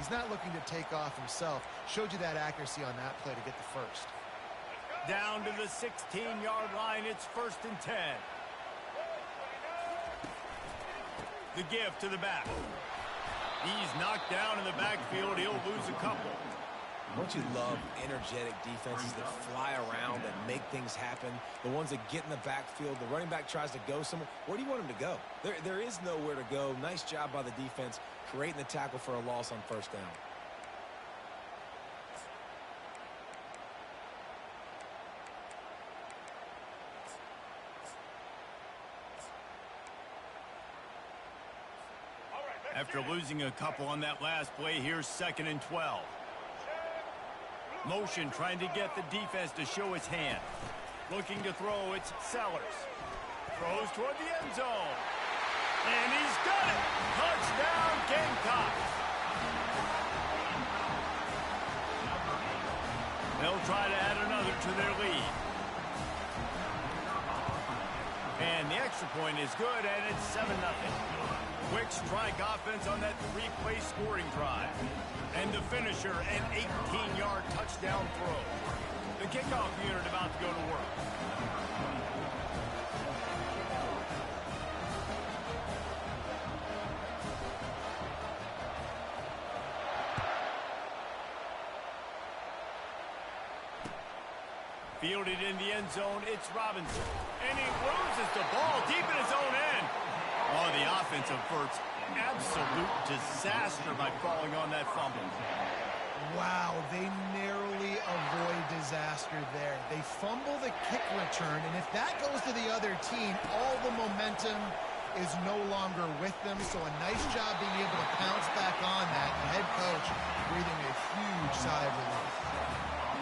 He's not looking to take off himself. Showed you that accuracy on that play to get the first. Down to the 16-yard line, it's 1st and 10. The give to the back. He's knocked down in the backfield. He'll lose a couple. Don't you love energetic defenses that fly around and make things happen? The ones that get in the backfield, the running back tries to go somewhere. Where do you want him to go? There is nowhere to go. Nice job by the defense creating the tackle for a loss on 1st down. After losing a couple on that last play, here's 2nd and 12. Motion trying to get the defense to show its hand. Looking to throw, it's Sellers. Throws toward the end zone. And he's got it! Touchdown, Gamecocks! They'll try to add another to their lead. And the extra point is good, and it's 7-0. Quick strike offense on that 3-play scoring drive. And the finisher, an 18-yard touchdown throw. The kickoff unit about to go to work. Fielded in the end zone, it's Robinson. And he loses the ball deep in his own end. Oh, the offense averts absolute disaster by falling on that fumble. Wow, they narrowly avoid disaster there. They fumble the kick return, and if that goes to the other team, all the momentum is no longer with them. So a nice job being able to pounce back on that. The head coach breathing a huge sigh of relief.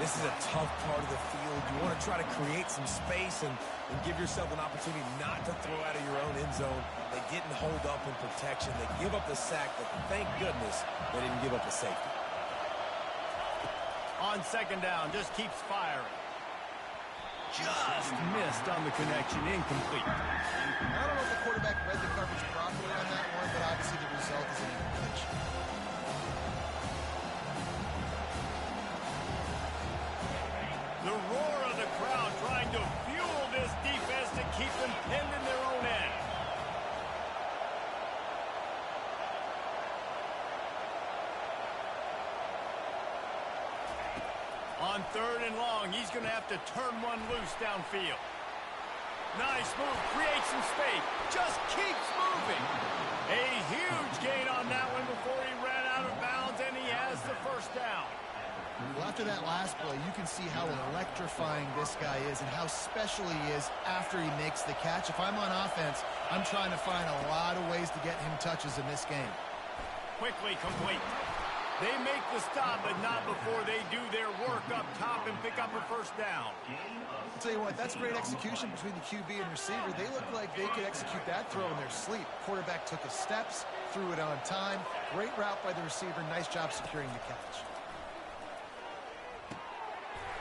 This is a tough part of the field. You want to try to create some space and give yourself an opportunity not to throw out of your own end zone. They didn't hold up in protection. They give up the sack, but thank goodness they didn't give up the safety. On 2nd down, just keeps firing. Just missed on the connection, incomplete. I don't know if the quarterback read the coverage properly on that one, but obviously the result is an incompletion. The roar of the crowd trying to fuel this defense to keep them pinned in their own end. On 3rd and long, he's going to have to turn one loose downfield. Nice move, creates some space, just keeps moving. A huge gain on that one before he ran out of bounds, and he has the 1st down. Well, after that last play, you can see how electrifying this guy is and how special he is after he makes the catch. If I'm on offense, I'm trying to find a lot of ways to get him touches in this game. Quickly complete. They make the stop, but not before they do their work up top and pick up a 1st down. I'll tell you what, that's great execution between the QB and receiver. They look like they could execute that throw in their sleep. Quarterback took his steps, threw it on time. Great route by the receiver. Nice job securing the catch.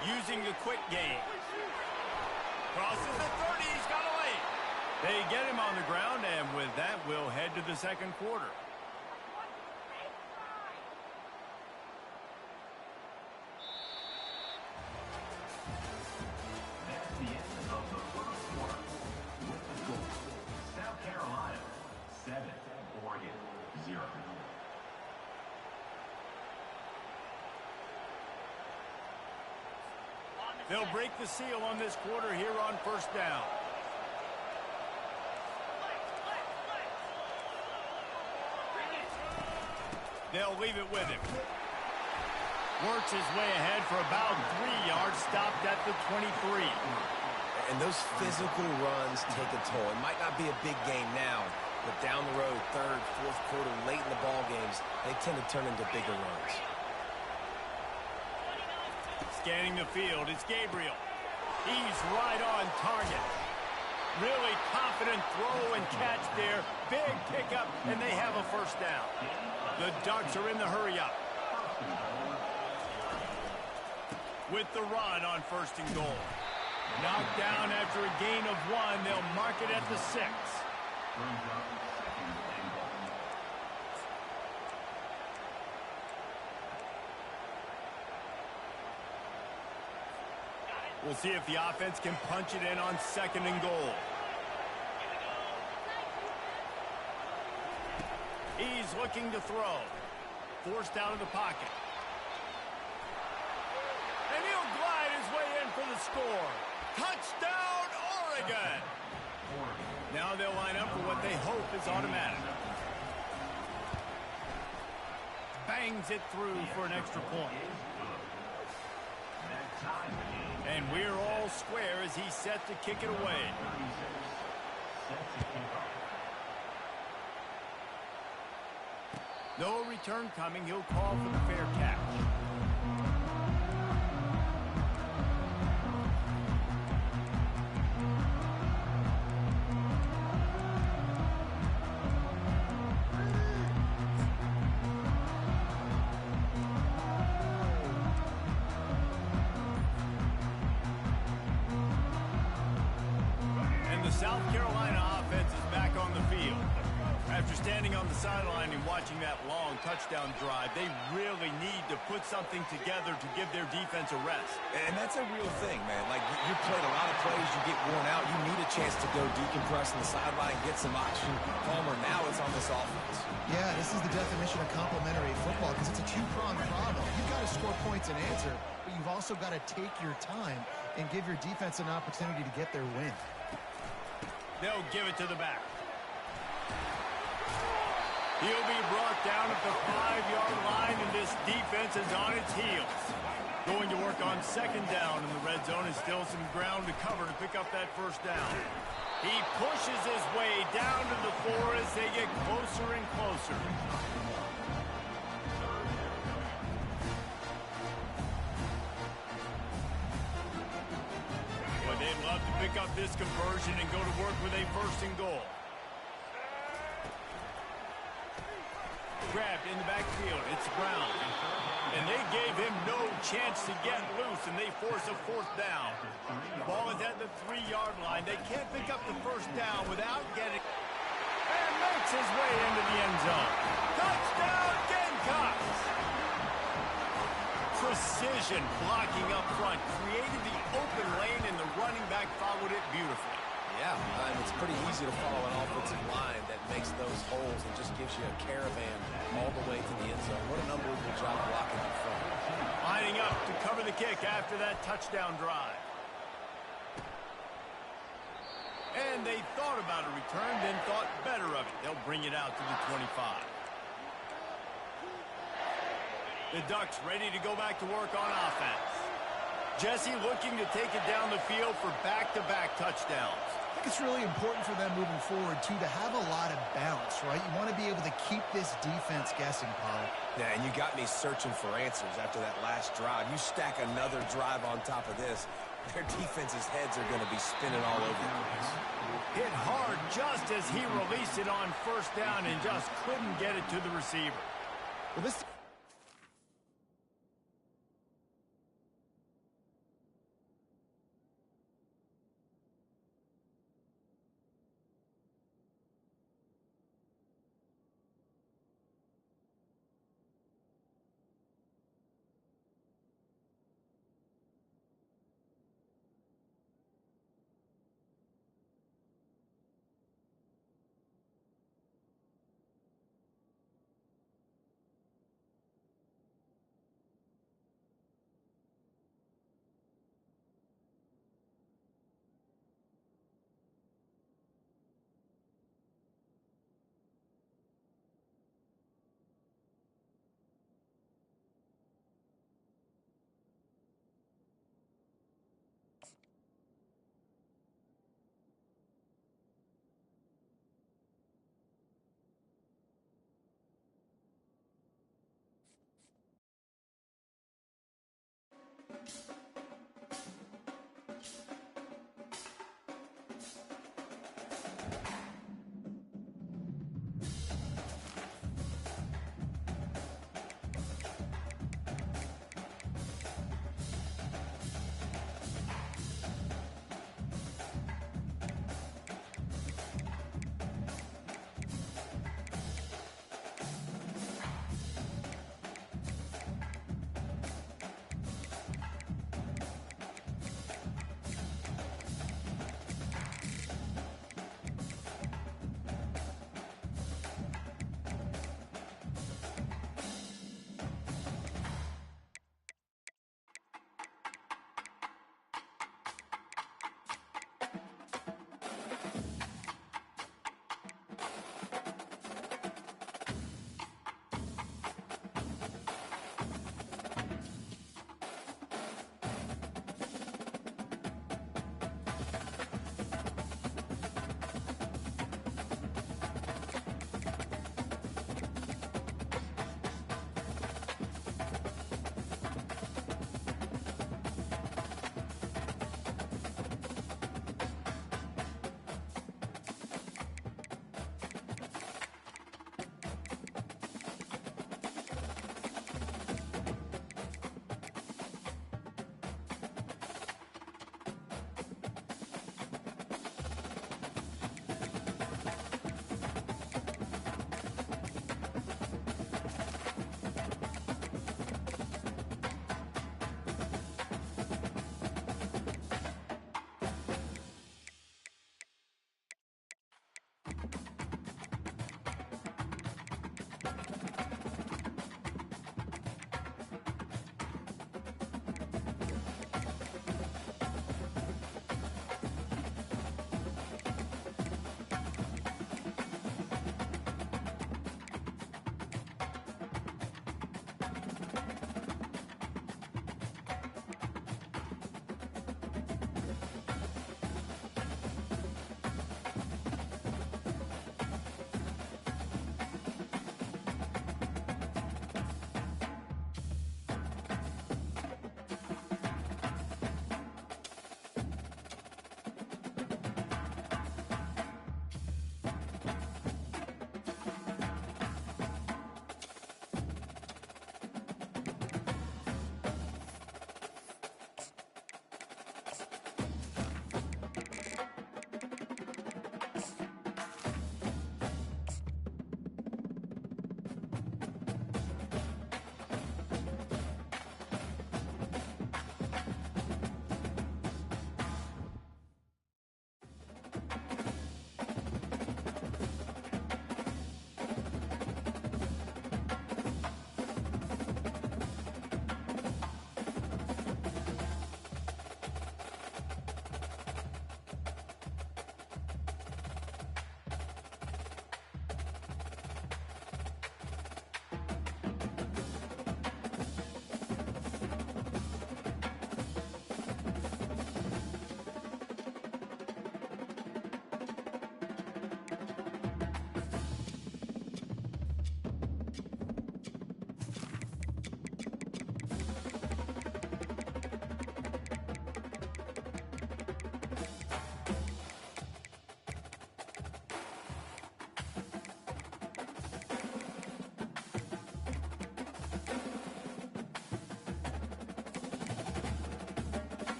Using the quick game. Crosses the 30, he's got away. They get him on the ground, and with that, we'll head to the 2nd quarter. That's the end of the 1st quarter. With the score, South Carolina 7, Oregon 0. They'll break the seal on this quarter here on 1st down. They'll leave it with him. Works his way ahead for about 3 yards, stopped at the 23. And those physical runs take a toll. It might not be a big game now, but down the road, 3rd, 4th quarter, late in the ball games, they tend to turn into bigger runs. Scanning the field, it's Gabriel. He's right on target. Really confident throw and catch there. Big pickup, and they have a 1st down. The Ducks are in the hurry-up. With the run on 1st and goal. Knocked down after a gain of 1. They'll mark it at the 6. We'll see if the offense can punch it in on 2nd and goal. He's looking to throw. Forced out of the pocket. And he'll glide his way in for the score. Touchdown, Oregon! Now they'll line up for what they hope is automatic. Bangs it through for an extra point. And we're all square as he's set to kick it away. No return coming. He'll call for the fair catch. And the South Carolina offense is back on the field. After standing on the sideline and watching that long touchdown drive, they really need to put something together to give their defense a rest. And that's a real thing, man. Like, you played a lot of plays, you get worn out, you need a chance to go decompress on the sideline, get some oxygen. Palmer, now it's on this offense. Yeah, this is the definition of complementary football because it's a two-pronged problem. You've got to score points and answer, but you've also got to take your time and give your defense an opportunity to get their win. They'll give it to the back. He'll be brought down at the 5-yard line, and this defense is on its heels. Going to work on 2nd down, and the red zone is still some ground to cover to pick up that 1st down. He pushes his way down to the 4 as they get closer and closer. Well, they'd love to pick up this conversion and go to work with a 1st and goal. Grabbed in the backfield. It's Brown. And they gave him no chance to get loose, and they force a 4th down. The ball is at the 3-yard line. They can't pick up the 1st down without getting... And makes his way into the end zone. Touchdown, Gamecocks! Precision blocking up front. Created the open lane, and the running back followed it beautifully. Yeah, and it's pretty easy to follow an offensive line that makes those holes and just gives you a caravan all the way to the end zone. What an unbelievable job blocking up front. Lining up to cover the kick after that touchdown drive. And they thought about a return, then thought better of it. They'll bring it out to the 25. The Ducks ready to go back to work on offense. Jesse looking to take it down the field for back-to-back touchdowns. I think it's really important for them moving forward, too, to have a lot of bounce, right? You want to be able to keep this defense guessing, Paul. Yeah, and you got me searching for answers after that last drive. You stack another drive on top of this, their defense's heads are going to be spinning all over the place. Hit hard just as he released it on 1st down and just couldn't get it to the receiver. Well, this...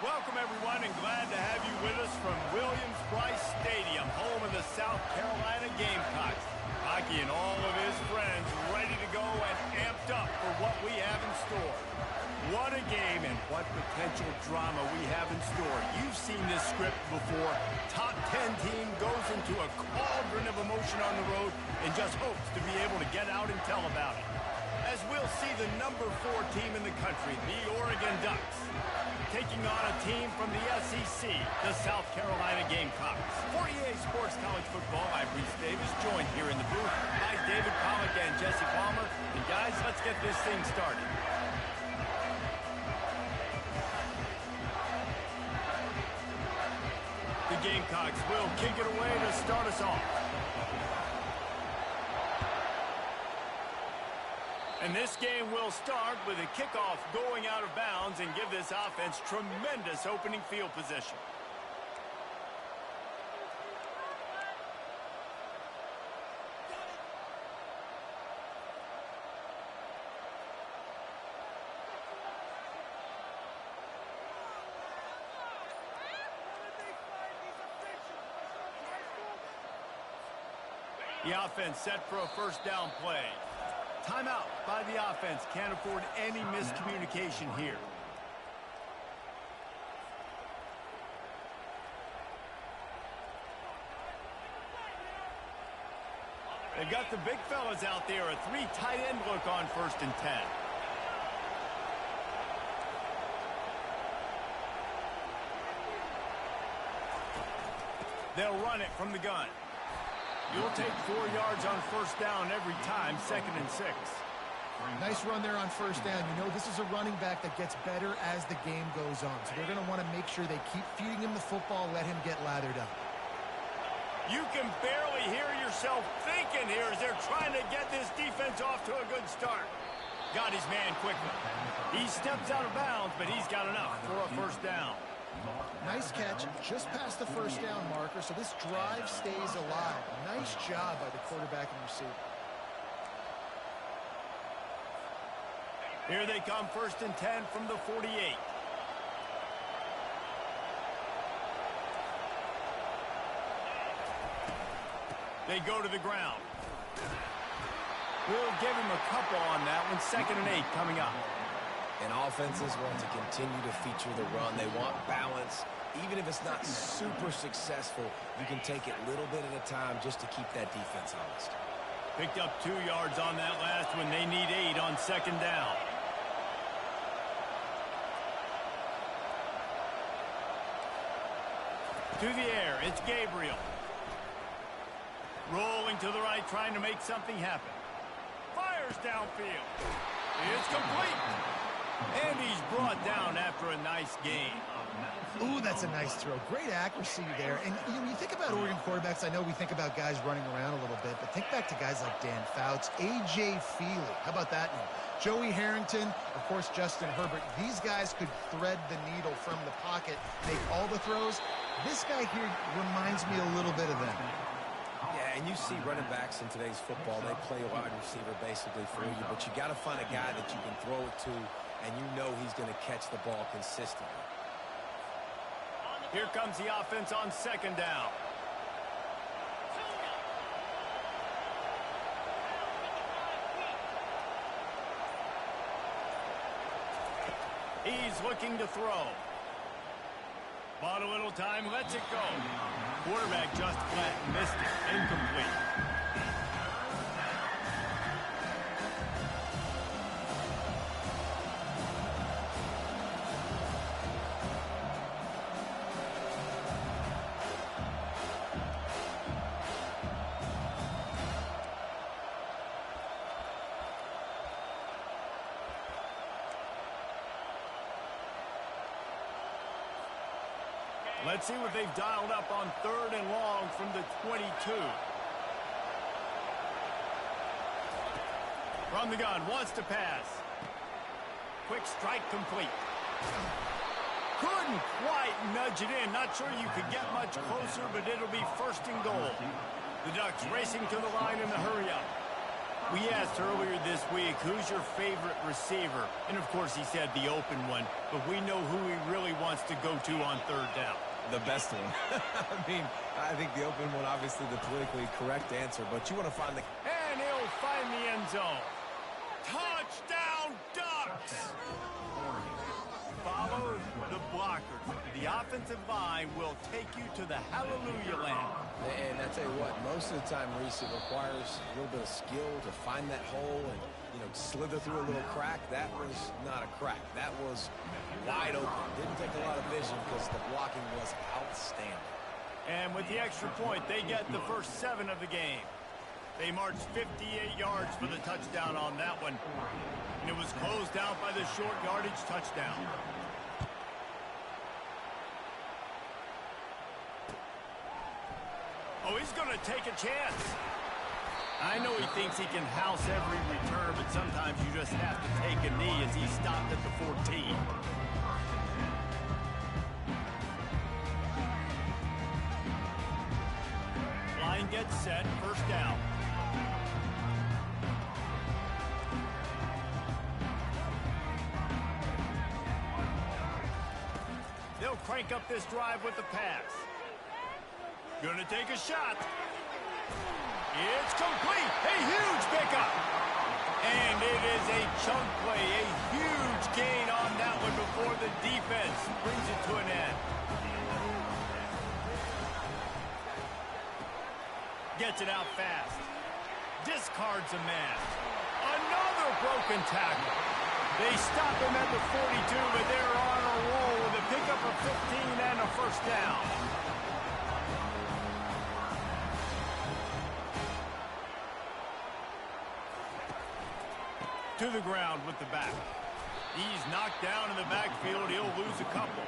Welcome, everyone, and glad to have you with us from Williams-Brice Stadium, home of the South Carolina Gamecocks. Rocky and all of his friends ready to go and amped up for what we have in store. What a game and what potential drama we have in store. You've seen this script before. Top 10 team goes into a cauldron of emotion on the road and just hopes to be able to get out and tell about it. As we'll see the number 4 team in the country, the Oregon Ducks, taking on a team from the SEC, the South Carolina Gamecocks. For EA Sports College Football, I'm Reese Davis, joined here in the booth by David Pollack and Jesse Palmer. And guys, let's get this thing started. The Gamecocks will kick it away to start us off. And this game will start with a kickoff going out of bounds and give this offense tremendous opening field position. The offense set for a first down play. Timeout by the offense. Can't afford any miscommunication here. They've got the big fellas out there. A 3 tight end look on 1st and 10. They'll run it from the gun. You'll take 4 yards on 1st down every time, 2nd and 6. Nice run there on 1st down. You know, this is a running back that gets better as the game goes on. So they're going to want to make sure they keep feeding him the football, let him get lathered up. You can barely hear yourself thinking here as they're trying to get this defense off to a good start. Got his man quickly. He steps out of bounds, but he's got enough for a 1st down. Nice catch, just past the 1st down marker, so this drive stays alive. Nice job by the quarterback and receiver. Here they come, 1st and 10 from the 48. They go to the ground. We'll give him a couple on that one, 2nd and 8 coming up. And offenses want to continue to feature the run. They want balance. Even if it's not super successful, you can take it little bit at a time just to keep that defense honest. Picked up 2 yards on that last one. They need 8 on 2nd down. To the air, it's Gabriel. Rolling to the right, trying to make something happen. Fires downfield. It's complete. And he's brought down after a nice gain. Ooh, that's a nice throw. Great accuracy there. And you think about Oregon quarterbacks, I know we think about guys running around a little bit, but think back to guys like Dan Fouts, A.J. Feely. How about that name? Joey Harrington, of course, Justin Herbert. These guys could thread the needle from the pocket, make all the throws. This guy here reminds me a little bit of them. Yeah, and you see running backs in today's football, they play a wide receiver basically for you, but you got to find a guy that you can throw it to, and you know he's going to catch the ball consistently. Here comes the offense on 2nd down. He's looking to throw. Bought a little time, lets it go. Quarterback just flat missed it. Incomplete. Let's see what they've dialed up on 3rd and long from the 22. From the gun, wants to pass. Quick strike complete. Couldn't quite nudge it in. Not sure you could get much closer, but it'll be 1st and goal. The Ducks racing to the line in the hurry up. We asked earlier this week, who's your favorite receiver? And, of course, he said the open one. But we know who he really wants to go to on third down. The best one. I mean, I think the open one, obviously the politically correct answer. But you want to find the... And he'll find the end zone. Touchdown, Ducks! Follow the blockers. The offensive line will take you to the hallelujah land. And I tell you what, most of the time, Reese, it requires a little bit of skill to find that hole and, slither through a little crack. That was not a crack. That was wide open. Didn't take a lot of vision because the blocking was outstanding. And with the extra point, they get the first 7 of the game. They marched 58 yards for the touchdown on that one. And it was closed out by the short yardage touchdown. Oh, he's going to take a chance. I know he thinks he can house every return, but sometimes you just have to take a knee as he stopped at the 14. Line gets set, first down. They'll crank up this drive with the pass. Gonna take a shot. It's complete. A huge pickup. And it is a chunk play. A huge gain on that one before the defense brings it to an end. Gets it out fast. Discards a man. Another broken tackle. They stop him at the 42, but they're on a roll with a pickup of 15 and a first down. To the ground with the back. He's knocked down in the backfield. He'll lose a couple.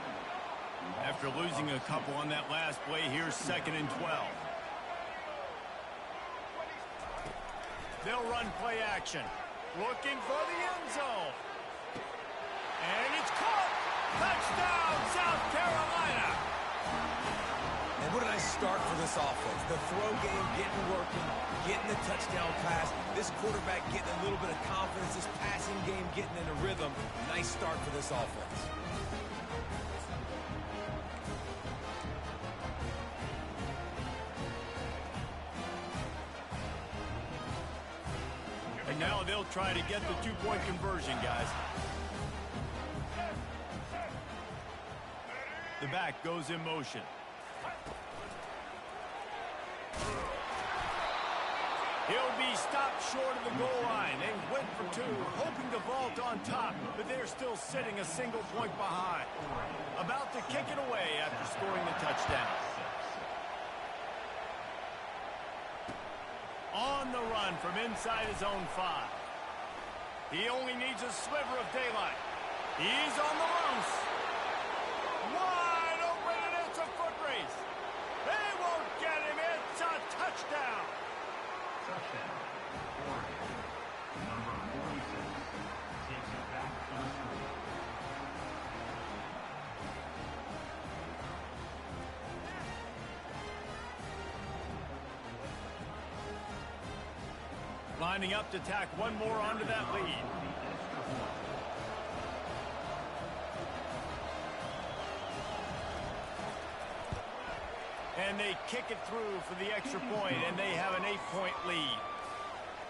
After losing a couple on that last play, here's 2nd and 12. They'll run play action. Looking for the end zone. And it's caught. Touchdown, South Carolina. And what a nice start for this offense. The throw game getting working, getting the touchdown pass. This quarterback getting a little bit of confidence. This passing game getting in a rhythm. Nice start for this offense. And now they'll try to get the 2-point conversion, guys. The back goes in motion. He'll be stopped short of the goal line. They went for 2, hoping to vault on top, but they're still sitting a single point behind. About to kick it away after scoring the touchdown. On the run from inside his own 5. He only needs a sliver of daylight. He's on the loose. Wide open, and it's a foot race. They won't get him. It's a touchdown. Touchdown. Oregon. Number 46 takes it back to the score. Lining up to tack one more onto that lead. And they kick it through for the extra point, and they have an 8-point lead.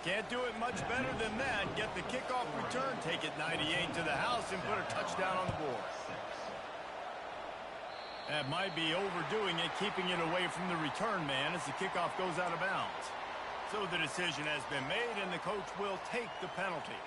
Can't do it much better than that. Get the kickoff return, take it 98 to the house, and put a touchdown on the board. That might be overdoing it, keeping it away from the return man as the kickoff goes out of bounds. So the decision has been made, and the coach will take the penalty.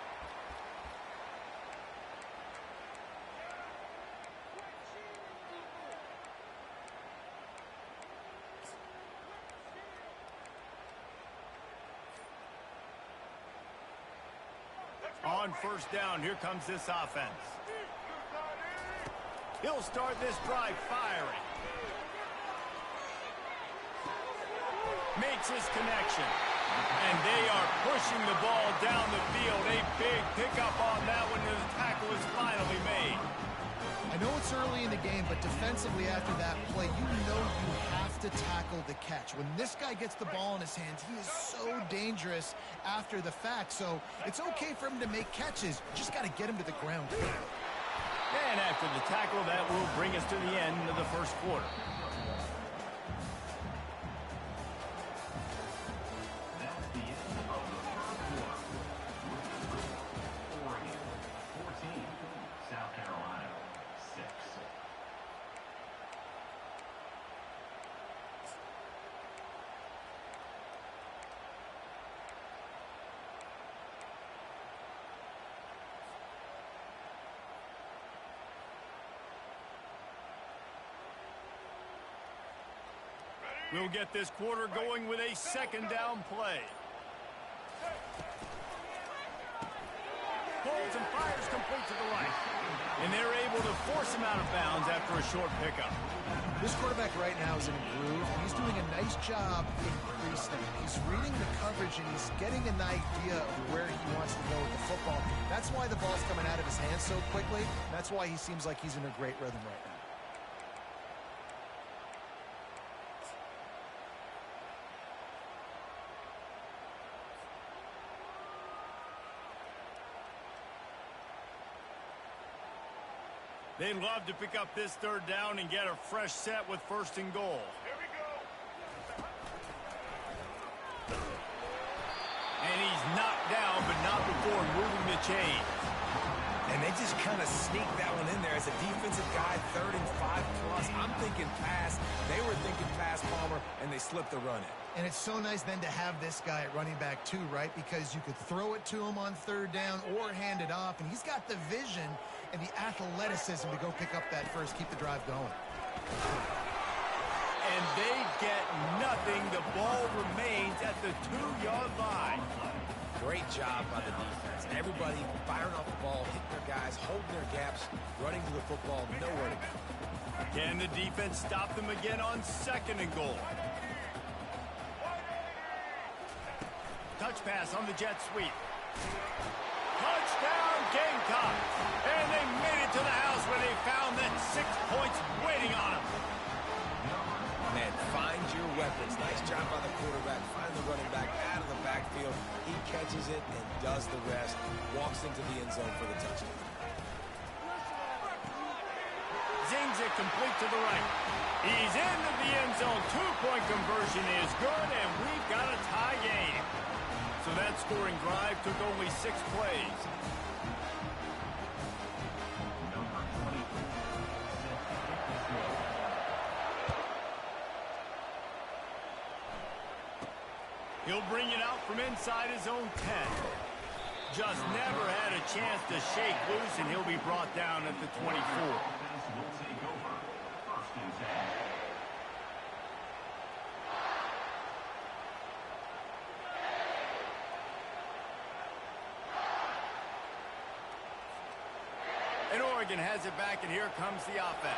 On first down, here comes this offense. He'll start this drive firing. Makes his connection. And they are pushing the ball down the field. A big pickup on that one, and the tackle is finally made. I know it's early in the game, but defensively after that play, you know you have to tackle the catch. When this guy gets the ball in his hands, he is so dangerous after the fact. So it's okay for him to make catches. You just got to get him to the ground. And after the tackle, that will bring us to the end of the first quarter. That's the end of the first quarter. Oregon 14, South Carolina 6. We'll get this quarter going with a second down play. Holds and fires complete to the right. And they're able to force him out of bounds after a short pickup. This quarterback right now is in a groove, and he's doing a nice job increasing. He's reading the coverage, and he's getting an idea of where he wants to go with the football. That's why the ball's coming out of his hands so quickly. That's why he seems like he's in a great rhythm right now. They'd love to pick up this third down and get a fresh set with first and goal. Here we go. And he's knocked down, but not before moving the chain. And they just kind of sneak that one in there as a defensive guy, 3rd and 5+. I'm thinking pass. They were thinking pass, Palmer, and they slipped the run in. And it's so nice then to have this guy at running back too, right? Because you could throw it to him on third down or hand it off, and he's got the vision and the athleticism to go pick up that first, keep the drive going. And they get nothing. The ball remains at the 2-yard line. Great job by the defense. Everybody firing off the ball, hitting their guys, holding their gaps, running to the football, nowhere to go. Can the defense stop them again on second and goal? Touch pass on the jet sweep. Touchdown Gamecocks! And they made it to the house where they found that 6 points waiting on them. Man, find your weapons. Nice job by the quarterback. Find the running back out of the backfield. He catches it and does the rest. Walks into the end zone for the touchdown. Zings it complete to the right. He's into the end zone. 2-point conversion is good, and we've got a tie game. So that scoring drive took only 6 plays. He'll bring it out from inside his own 10. Just never had a chance to shake loose, and he'll be brought down at the 24. And Oregon has it back, and here comes the offense.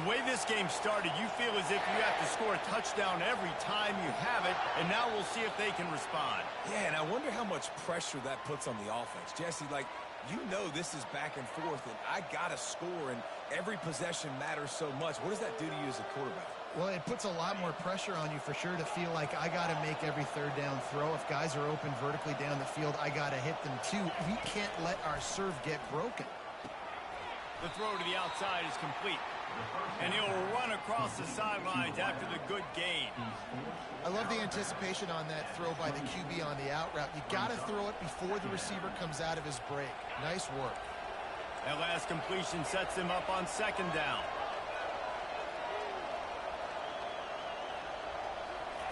The way this game started, you feel as if you have to score a touchdown every time you have it, and now we'll see if they can respond. Yeah, and I wonder how much pressure that puts on the offense. Jesse, like, you know this is back and forth, and I got to score, and every possession matters so much. What does that do to you as a quarterback? Well, it puts a lot more pressure on you for sure to feel like I got to make every third down throw. If guys are open vertically down the field, I got to hit them too. We can't let our serve get broken. The throw to the outside is complete. And he'll run across the sidelines after the good gain. I love the anticipation on that throw by the QB on the out route. You got to throw it before the receiver comes out of his break. Nice work. That last completion sets him up on second down.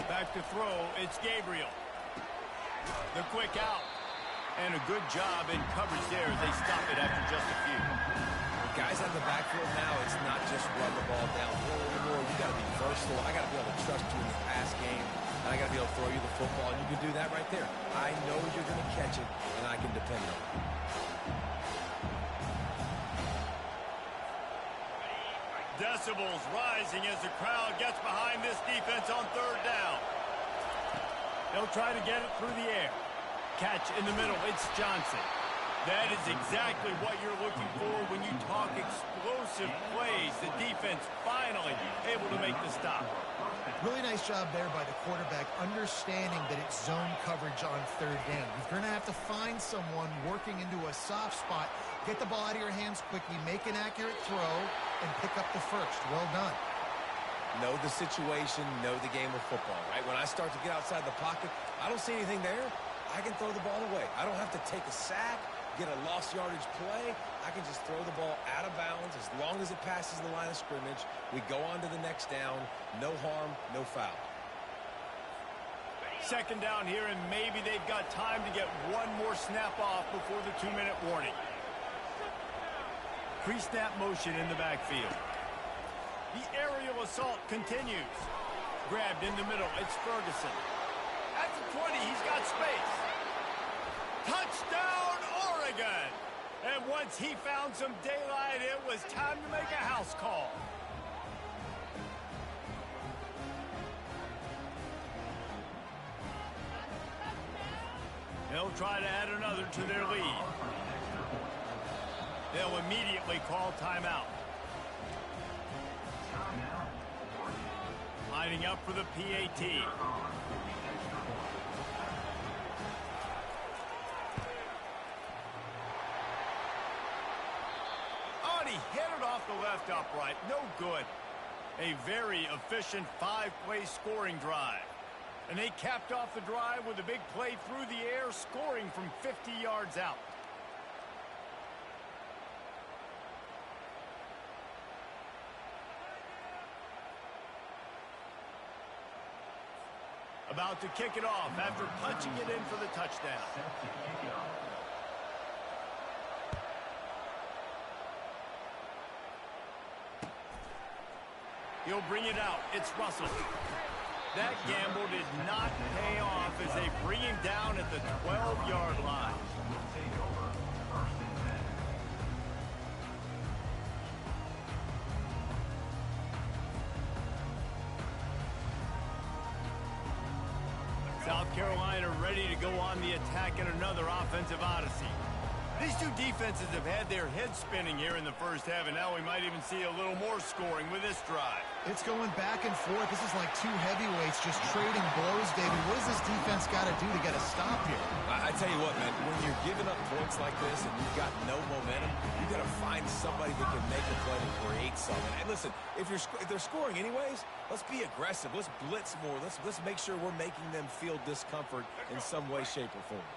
Back to throw, it's Gabriel. The quick out. And a good job in coverage there as they stop it after just a few. Guys on the backfield now, it's not just run the ball downfield anymore. You got to be versatile. I got to be able to trust you in the pass game, and I got to be able to throw you the football, and you can do that right there. I know you're going to catch it, and I can depend on it. Decibels rising as the crowd gets behind this defense on third down. They'll try to get it through the air. Catch in the middle, it's Johnson. That is exactly what you're looking for when you talk explosive explosive plays. The defense finally able to make the stop. Really nice job there by the quarterback, understanding that it's zone coverage on third down. You're going to have to find someone working into a soft spot, get the ball out of your hands quickly, make an accurate throw, and pick up the first. Well done. Know the situation, know the game of football, right? When I start to get outside the pocket, I don't see anything there. I can throw the ball away. I don't have to take a sack, get a lost yardage play. I can just throw the ball out of bounds as long as it passes the line of scrimmage. We go on to the next down. No harm, no foul. Second down here, and maybe they've got time to get one more snap off before the 2-minute warning. Pre-snap motion in the backfield. The aerial assault continues. Grabbed in the middle. It's Ferguson. At the 20, he's got space. Touchdown, Oregon! And once he found some daylight, it was time to make a house call. They'll try to add another to their lead. They'll immediately call timeout. Lining up for the PAT. He hit it off the left upright. No good. A very efficient 5-play scoring drive. And they capped off the drive with a big play through the air, scoring from 50 yards out. About to kick it off after punching it in for the touchdown. He'll bring it out. It's Russell. That gamble did not pay off as they bring him down at the 12-yard line. South Carolina ready to go on the attack in another offensive odyssey. These two defenses have had their heads spinning here in the first half, and now we might even see a little more scoring with this drive. It's going back and forth. This is like two heavyweights just trading blows, David. What does this defense got to do to get a stop here? I tell you what, man, when you're giving up points like this and you've got no momentum, you got to find somebody that can make a play and create something. And listen, if they're scoring anyways, let's be aggressive. Let's blitz more. Let's make sure we're making them feel discomfort in some way, shape, or form.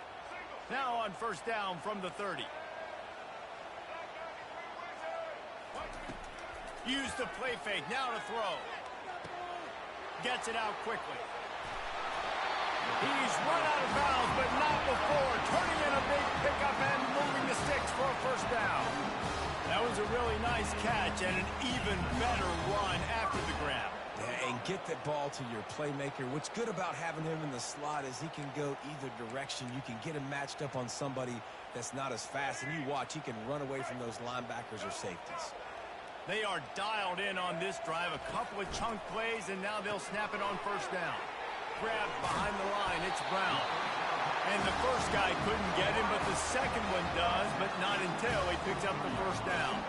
Now on first down from the 30. Use the play fake. Now to throw. Gets it out quickly. He's run out of bounds, but not before. Turning in a big pickup and moving the sticks for a first down. That was a really nice catch and an even better run after the grab. And get that ball to your playmaker. What's good about having him in the slot is he can go either direction. You can get him matched up on somebody that's not as fast, and you watch, he can run away from those linebackers or safeties. They are dialed in on this drive. A couple of chunk plays, and now they'll snap it on first down. Grabbed behind the line. It's Brown. And the first guy couldn't get him, but the second one does, but not until he picks up the first down.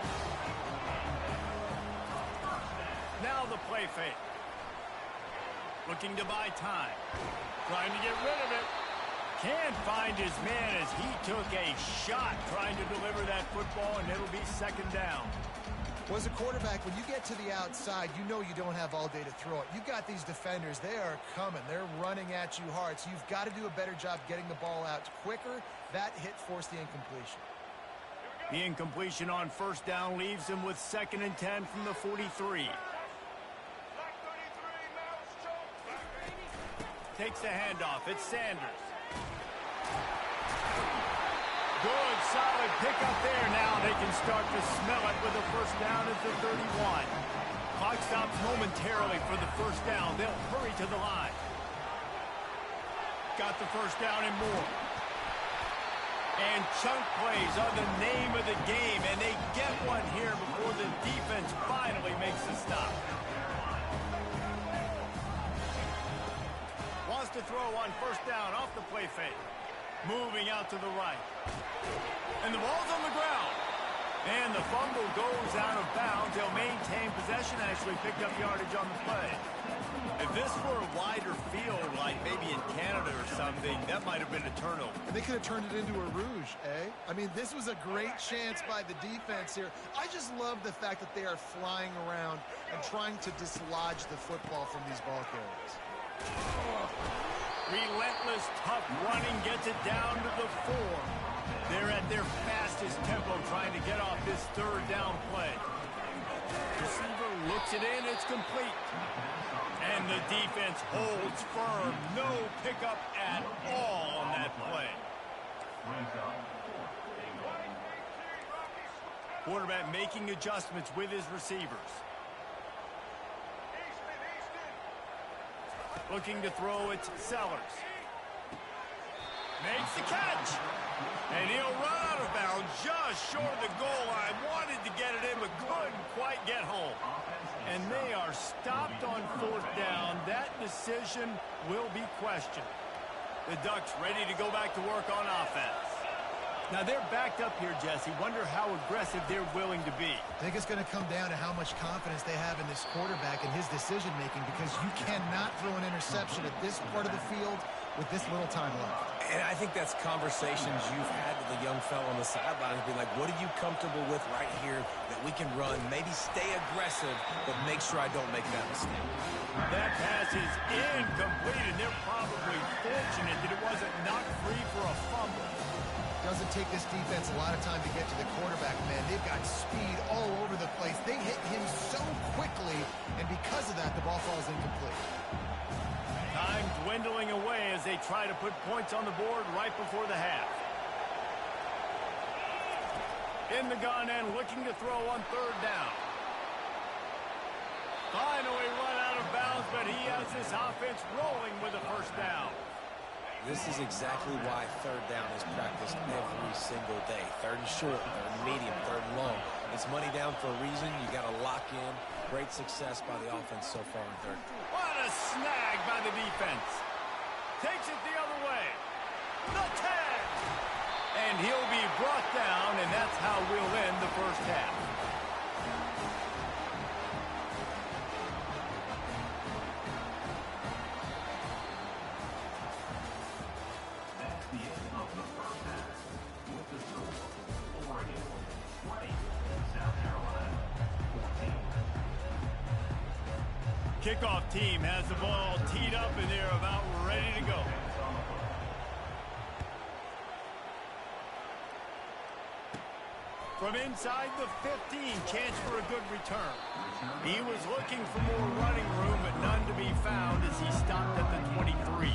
Now the play fake. Looking to buy time. Trying to get rid of it. Can't find his man as he took a shot trying to deliver that football, and it'll be second down. Well, as a quarterback, when you get to the outside, you know you don't have all day to throw it. You've got these defenders. They are coming. They're running at you hard. So you've got to do a better job getting the ball out quicker. That hit forced the incompletion. The incompletion on first down leaves him with 2nd and 10 from the 43. Takes the handoff. It's Sanders. Good, solid pickup there. Now they can start to smell it with a first down at the 31. Clock stops momentarily for the first down. They'll hurry to the line. Got the first down and more. And chunk plays are the name of the game, and they get one here before the defense finally makes the stop. To throw on first down off the play fake. Moving out to the right. And the ball's on the ground. And the fumble goes out of bounds. They'll maintain possession, actually picked up yardage on the play. If this were a wider field, like maybe in Canada or something, that might have been a turnover. And they could have turned it into a rouge, eh? I mean, this was a great chance by the defense here. I just love the fact that they are flying around and trying to dislodge the football from these ball carriers. Relentless, tough running gets it down to the 4. They're at their fastest tempo trying to get off this third down play. Receiver looks it in, it's complete. And the defense holds firm. No pickup at all on that play. Quarterback making adjustments with his receivers. Looking to throw, it's Sellers. Makes the catch. And he'll run out of bounds just short of the goal line. Wanted to get it in, but couldn't quite get home. And they are stopped on 4th down. That decision will be questioned. The Ducks ready to go back to work on offense. Now they're backed up here, Jesse. Wonder how aggressive they're willing to be. I think it's going to come down to how much confidence they have in this quarterback and his decision-making, because you cannot throw an interception at this part of the field with this little time left. And I think that's conversations you've had with the young fellow on the sidelines, being like, what are you comfortable with right here that we can run? Maybe stay aggressive, but make sure I don't make that mistake. That pass is incomplete, and they're probably fortunate that it wasn't knocked free for a fumble. Doesn't take this defense a lot of time to get to the quarterback, man. They've got speed all over the place. They hit him so quickly, and because of that, the ball falls incomplete. Time dwindling away as they try to put points on the board right before the half. In the gun and looking to throw on 3rd down. Finally run out of bounds, but he has this offense rolling with a 1st down. This is exactly why 3rd down is practiced every single day. 3rd and short, 3rd and medium, 3rd and long. It's money down for a reason. You got to lock in. Great success by the offense so far in 3rd. What a snag by the defense. Takes it the other way. The 10. And he'll be brought down, and that's how we'll end the 1st half. That's the end of the 1st half. With the score, Oregon 20, South Carolina 14. Kickoff team has the ball teed up, and they're about ready to go. From inside the 15, chance for a good return. He was looking for more running room, but none to be found as he stopped at the 23.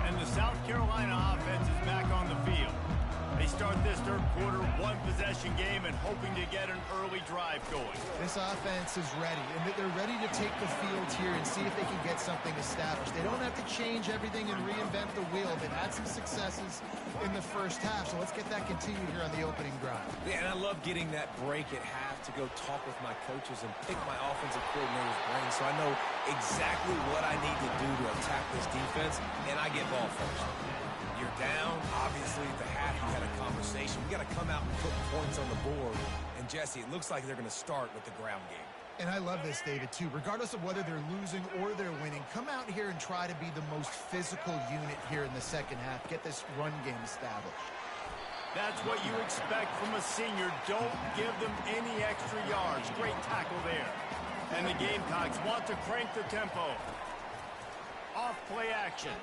And the South Carolina offense is back on the field. They start this 3rd quarter, 1-possession game, and hoping to get an early drive going. This offense is ready, and they're ready to take the field here and see if they can get something established. They don't have to change everything and reinvent the wheel. They've had some successes in the 1st half, so let's get that continued here on the opening drive. Yeah, and I love getting that break at half to go talk with my coaches and pick my offensive coordinator's brain so I know exactly what I need to do to attack this defense, and I get ball first. You're down, obviously, at the half. You had a conversation. We got to come out and put points on the board. And, Jesse, it looks like they're going to start with the ground game. And I love this, David, too. Regardless of whether they're losing or they're winning, come out here and try to be the most physical unit here in the 2nd half. Get this run game established. That's what you expect from a senior. Don't give them any extra yards. Great tackle there. And the Gamecocks want to crank the tempo. Off play action.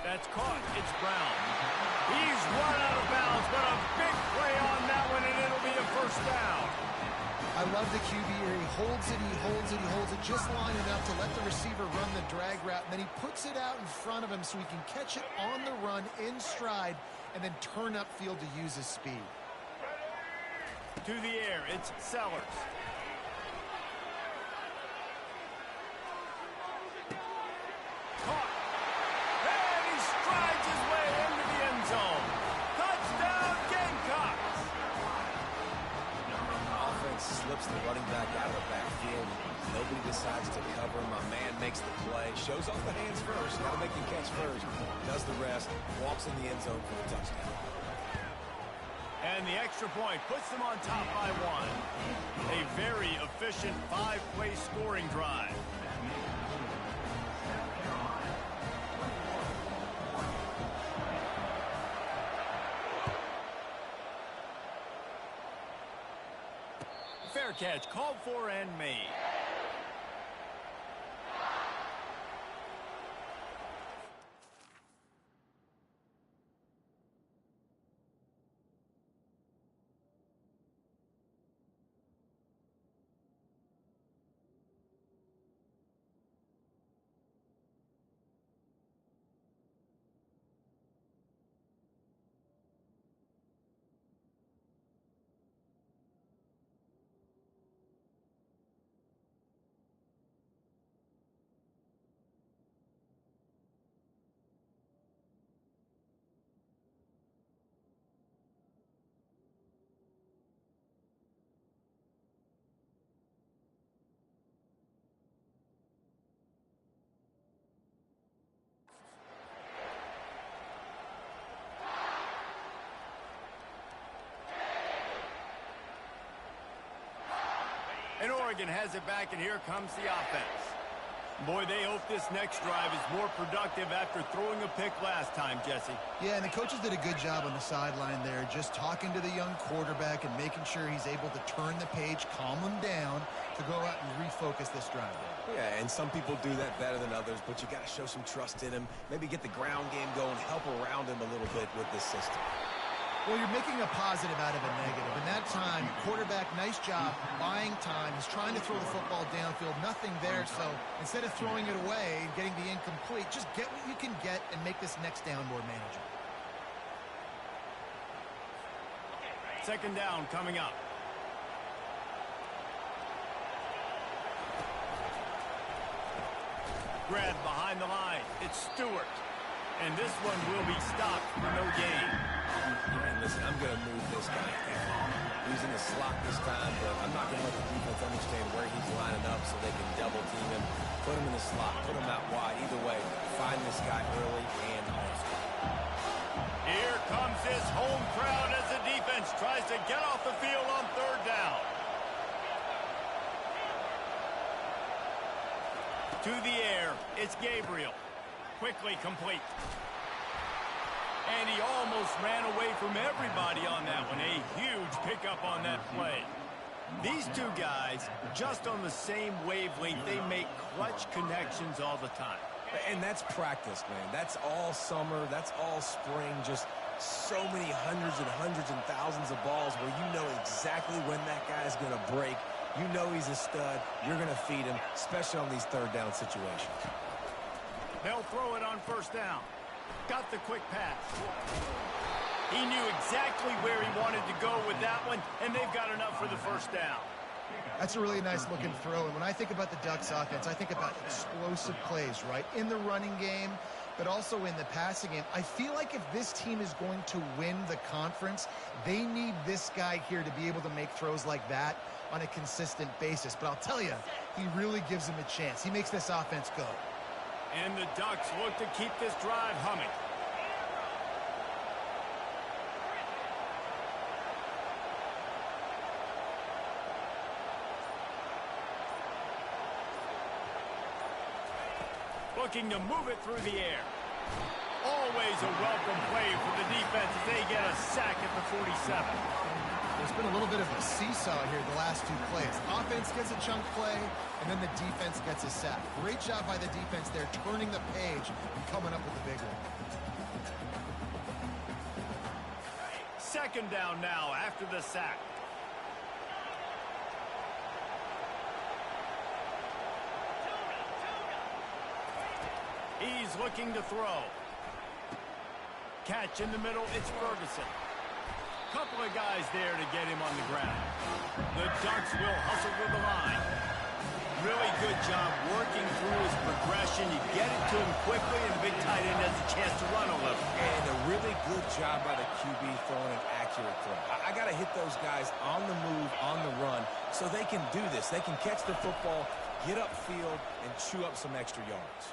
That's caught. It's Brown. He's run out of bounds, but a big play on that one, and it'll be a 1st down. I love the QB here. He holds it, he holds it, he holds it just long enough to let the receiver run the drag route, and then he puts it out in front of him so he can catch it on the run in stride and then turn upfield to use his speed. To the air, it's Sellers. Caught. And he strides his way into the end zone. Touchdown, Gamecocks! Offense slips the running back out of the backfield. Nobody decides to cover. My man makes the play. Shows off the hands first. Got to make the catch first. Does the rest. Walks in the end zone for the touchdown. And the extra point puts them on top by 1. A very efficient 5-play scoring drive. Fair catch called for and made. And Oregon has it back, and here comes the offense. Boy, they hope this next drive is more productive after throwing a pick last time, Jesse. Yeah, and the coaches did a good job on the sideline there, just talking to the young quarterback and making sure he's able to turn the page, calm him down to go out and refocus this drive. Yeah, and some people do that better than others, but you got to show some trust in him. Maybe get the ground game going, help around him a little bit with this system. Well, you're making a positive out of a negative. In that time, quarterback, nice job, buying time. He's trying to throw the football downfield. Nothing there, so instead of throwing it away and getting the incomplete, just get what you can get and make this next down more manageable. Second down coming up. Grab behind the line. It's Stewart. And this one will be stopped for no gain. And listen, I'm going to move this guy out. He's in the slot this time, but I'm not going to let the defense understand where he's lining up so they can double team him. Put him in the slot, put him out wide. Either way, find this guy early and often. Here comes this home crowd as the defense tries to get off the field on third down. To the air, it's Gabriel. Quickly complete. And he almost ran away from everybody on that one. A huge pickup on that play. These two guys, just on the same wavelength, they make clutch connections all the time. And that's practice, man. That's all summer. That's all spring. Just so many hundreds and thousands of balls where you know exactly when that guy's going to break. You know he's a stud. You're going to feed him, especially on these third down situations. They'll throw it on first down. Got the quick pass. He knew exactly where he wanted to go with that one, and they've got enough for the first down. That's a really nice looking throw. And when I think about the Ducks offense, I think about explosive plays, right? In the running game, but also in the passing game. I feel like if this team is going to win the conference, they need this guy here to be able to make throws like that on a consistent basis. But I'll tell you, he really gives him a chance. He makes this offense go. And the Ducks look to keep this drive humming. Looking to move it through the air. Always a welcome play for the defense as they get a sack at the 47. There's been a little bit of a seesaw here the last two plays. Offense gets a chunk play, and then the defense gets a sack. Great job by the defense there, turning the page and coming up with the big one. Second down now after the sack. He's looking to throw. Catch in the middle, it's Ferguson. Couple of guys there to get him on the ground. The Ducks will hustle to the line. Really good job working through his progression. possession, you get it to him quickly, and the big tight end has a chance to run a little. And a really good job by the QB throwing an accurate throw. I got to hit those guys on the move, on the run, so they can do this. They can catch the football, get upfield, and chew up some extra yards.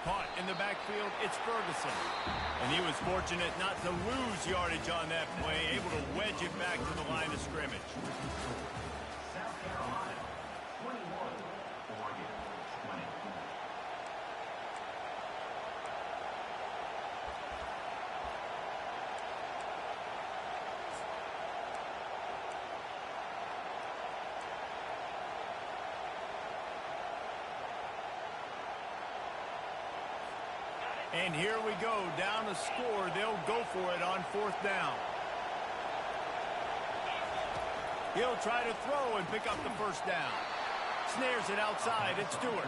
Caught in the backfield, it's Ferguson. And he was fortunate not to lose yardage on that play, able to wedge it back to the line of scrimmage. South Carolina, 21. Oregon, 20. And here we go, down a score. They'll go for it on 4th down. He'll try to throw and pick up the 1st down. Snares it outside. It's Stewart.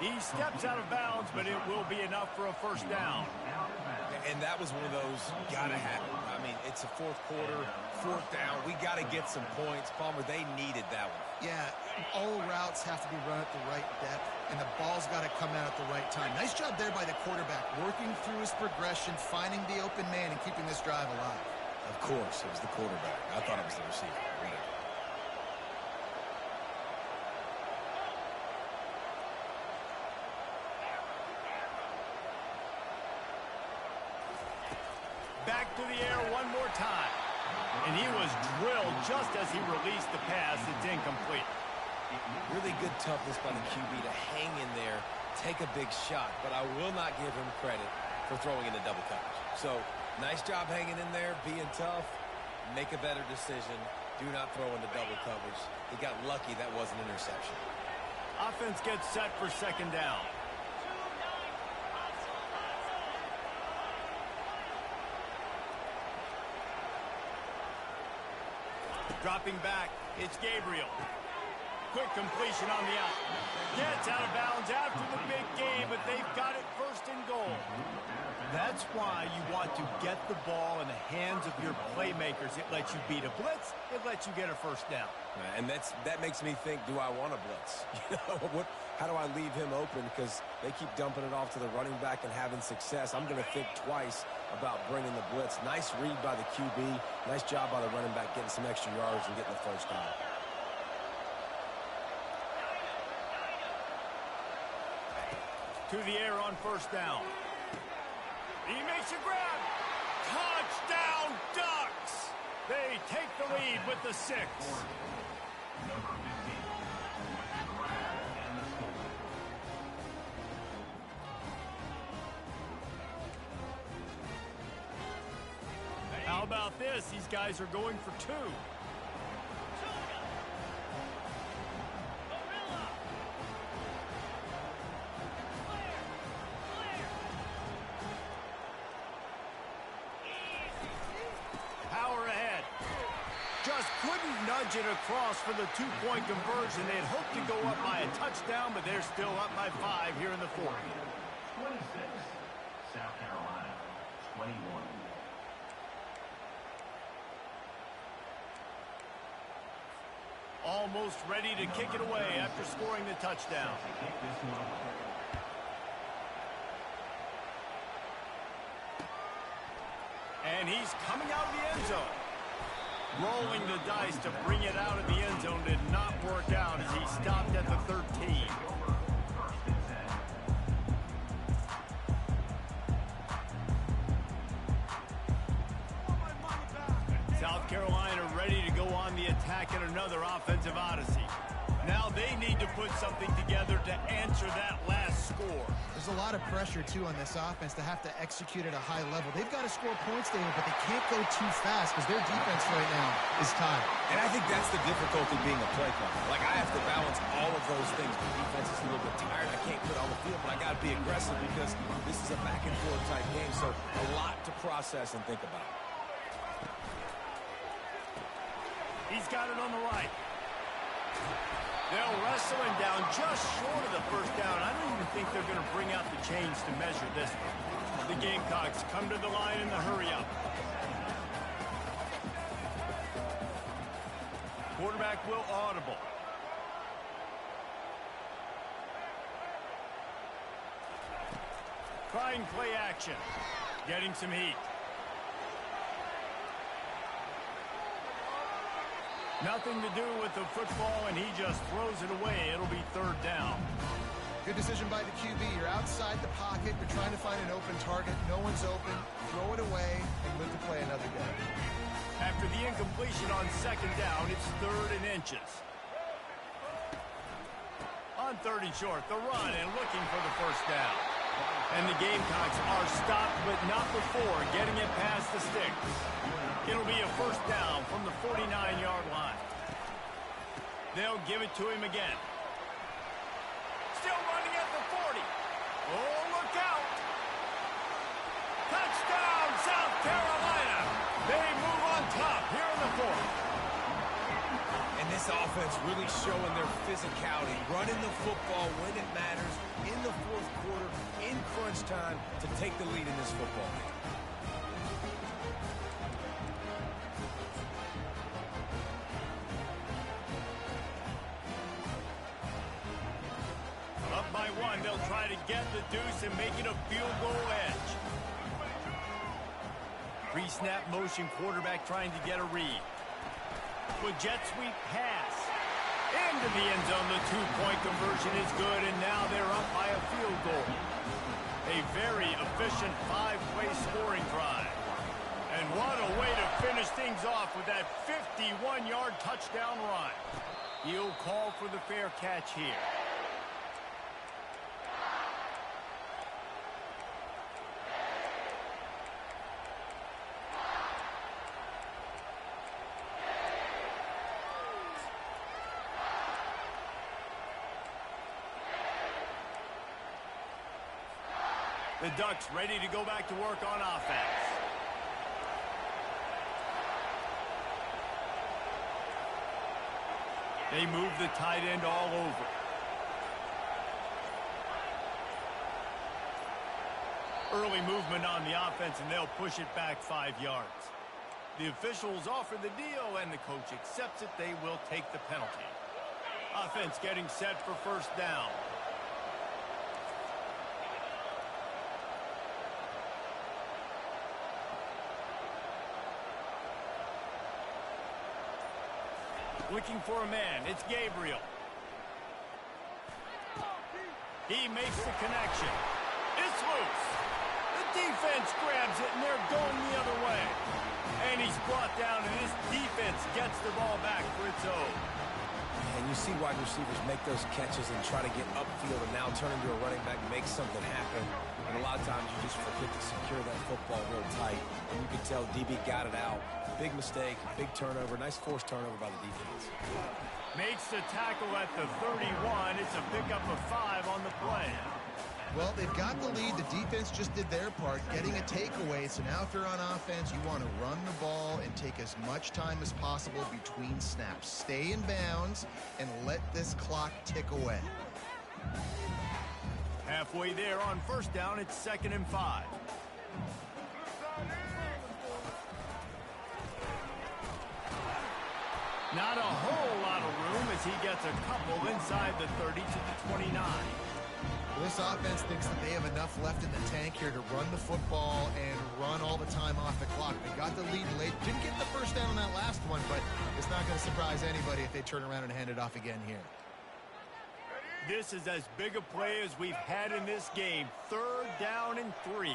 He steps out of bounds, but it will be enough for a 1st down. And that was one of those gotta happen. I mean, it's a 4th quarter, 4th down. We got to get some points. Palmer, they needed that one. Yeah, all routes have to be run at the right depth, and the ball's got to come out at the right time. Nice job there by the quarterback, working through his progression, finding the open man, and keeping this drive alive. Of course, it was the quarterback. I thought it was the receiver. Whatever. Back to the air one more time. And he was drilled just as he released the pass. It's incomplete. Really good toughness by the QB to hang in there, take a big shot, but I will not give him credit for throwing into double coverage. So, nice job hanging in there, being tough, make a better decision, do not throw into double coverage. He got lucky that was an interception. Offense gets set for 2nd down. Dropping back, it's Gabriel. Quick completion on the out. Gets out of bounds after the big game, but they've got it 1st and goal. That's why you want to get the ball in the hands of your playmakers. It lets you beat a blitz. It lets you get a 1st down. And that makes me think, do I want to blitz? How do I leave him open? Because they keep dumping it off to the running back and having success. I'm going to think twice about bringing the blitz. Nice read by the QB. Nice job by the running back getting some extra yards and getting the 1st down. To the air on 1st down. He makes a grab. Touchdown, Ducks! They take the lead with the 6. Number 15. And the score. How about this? These guys are going for 2. Power ahead. Just couldn't nudge it across for the 2-point conversion. They'd hoped to go up by a touchdown, but they're still up by 5 here in the 4th. 26. South Carolina, 21. Almost ready to kick it away after scoring the touchdown. Kick this one away. And he's coming out of the end zone. Rolling the dice to bring it out of the end zone did not work out as he stopped at the 13. South Carolina ready to go on the attack in another offensive odyssey. Now they need to put something together to answer that last score. There's a lot of pressure, too, on this offense to have to execute at a high level. They've got to score points, David, but they can't go too fast because their defense right now is tied. And I think that's the difficulty being a play caller. Like, I have to balance all of those things. The defense is a little bit tired. I can't put it on the field, but I got to be aggressive because this is a back-and-forth type game, so a lot to process and think about. He's got it on the right. They'll wrestle him down just short of the 1st down. I don't even think they're going to bring out the chains to measure this one. The Gamecocks come to the line in the hurry-up. Quarterback will audible. Trying play action. Getting some heat. Nothing to do with the football, and he just throws it away. It'll be third down. Good decision by the QB. You're outside the pocket. You're trying to find an open target. No one's open. Throw it away and live to play another day. After the incompletion on second down, it's 3rd and inches. On 3rd and short, the run and looking for the first down. And the Gamecocks are stopped, but not before getting it past the sticks. It'll be a first down from the 49-yard line. They'll give it to him again. Still running at the 40. Oh, look out. Touchdown, South Carolina. They move on top here in the 4th. And this offense really showing their physicality, running the football when it matters, in the 4th quarter, in crunch time, to take the lead in this football game. Up by 1, they'll try to get the deuce and make it a field goal edge. Pre-snap motion, quarterback trying to get a read. With jet sweep pass. Into the end zone, the 2-point conversion is good, and now they're up by a field goal. A very efficient 5-play scoring drive. And what a way to finish things off with that 51-yard touchdown run. He'll call for the fair catch here. The Ducks ready to go back to work on offense. They move the tight end all over. Early movement on the offense, and they'll push it back 5 yards. The officials offer the deal, and the coach accepts it. They will take the penalty. Offense getting set for first down. Looking for a man. It's Gabriel. He makes the connection. It's loose. The defense grabs it, and they're going the other way. And he's brought down, and this defense gets the ball back for its own. And you see wide receivers make those catches and try to get upfield and now turn into a running back and make something happen. And a lot of times you just forget to secure that football real tight. And you can tell DB got it out. Big mistake, big turnover, nice forced turnover by the defense. Makes the tackle at the 31. It's a pickup of 5 on the play. Well, they've got the lead. The defense just did their part, getting a takeaway. So now if you're on offense, you want to run the ball and take as much time as possible between snaps. Stay in bounds and let this clock tick away. Halfway there on first down, it's 2nd and 5. Not a whole lot of room as he gets a couple inside the 30 to the 29. Well, this offense thinks that they have enough left in the tank here to run the football and run all the time off the clock. They got the lead late. Didn't get the first down on that last one, but it's not going to surprise anybody if they turn around and hand it off again here. This is as big a play as we've had in this game. 3rd down and 3.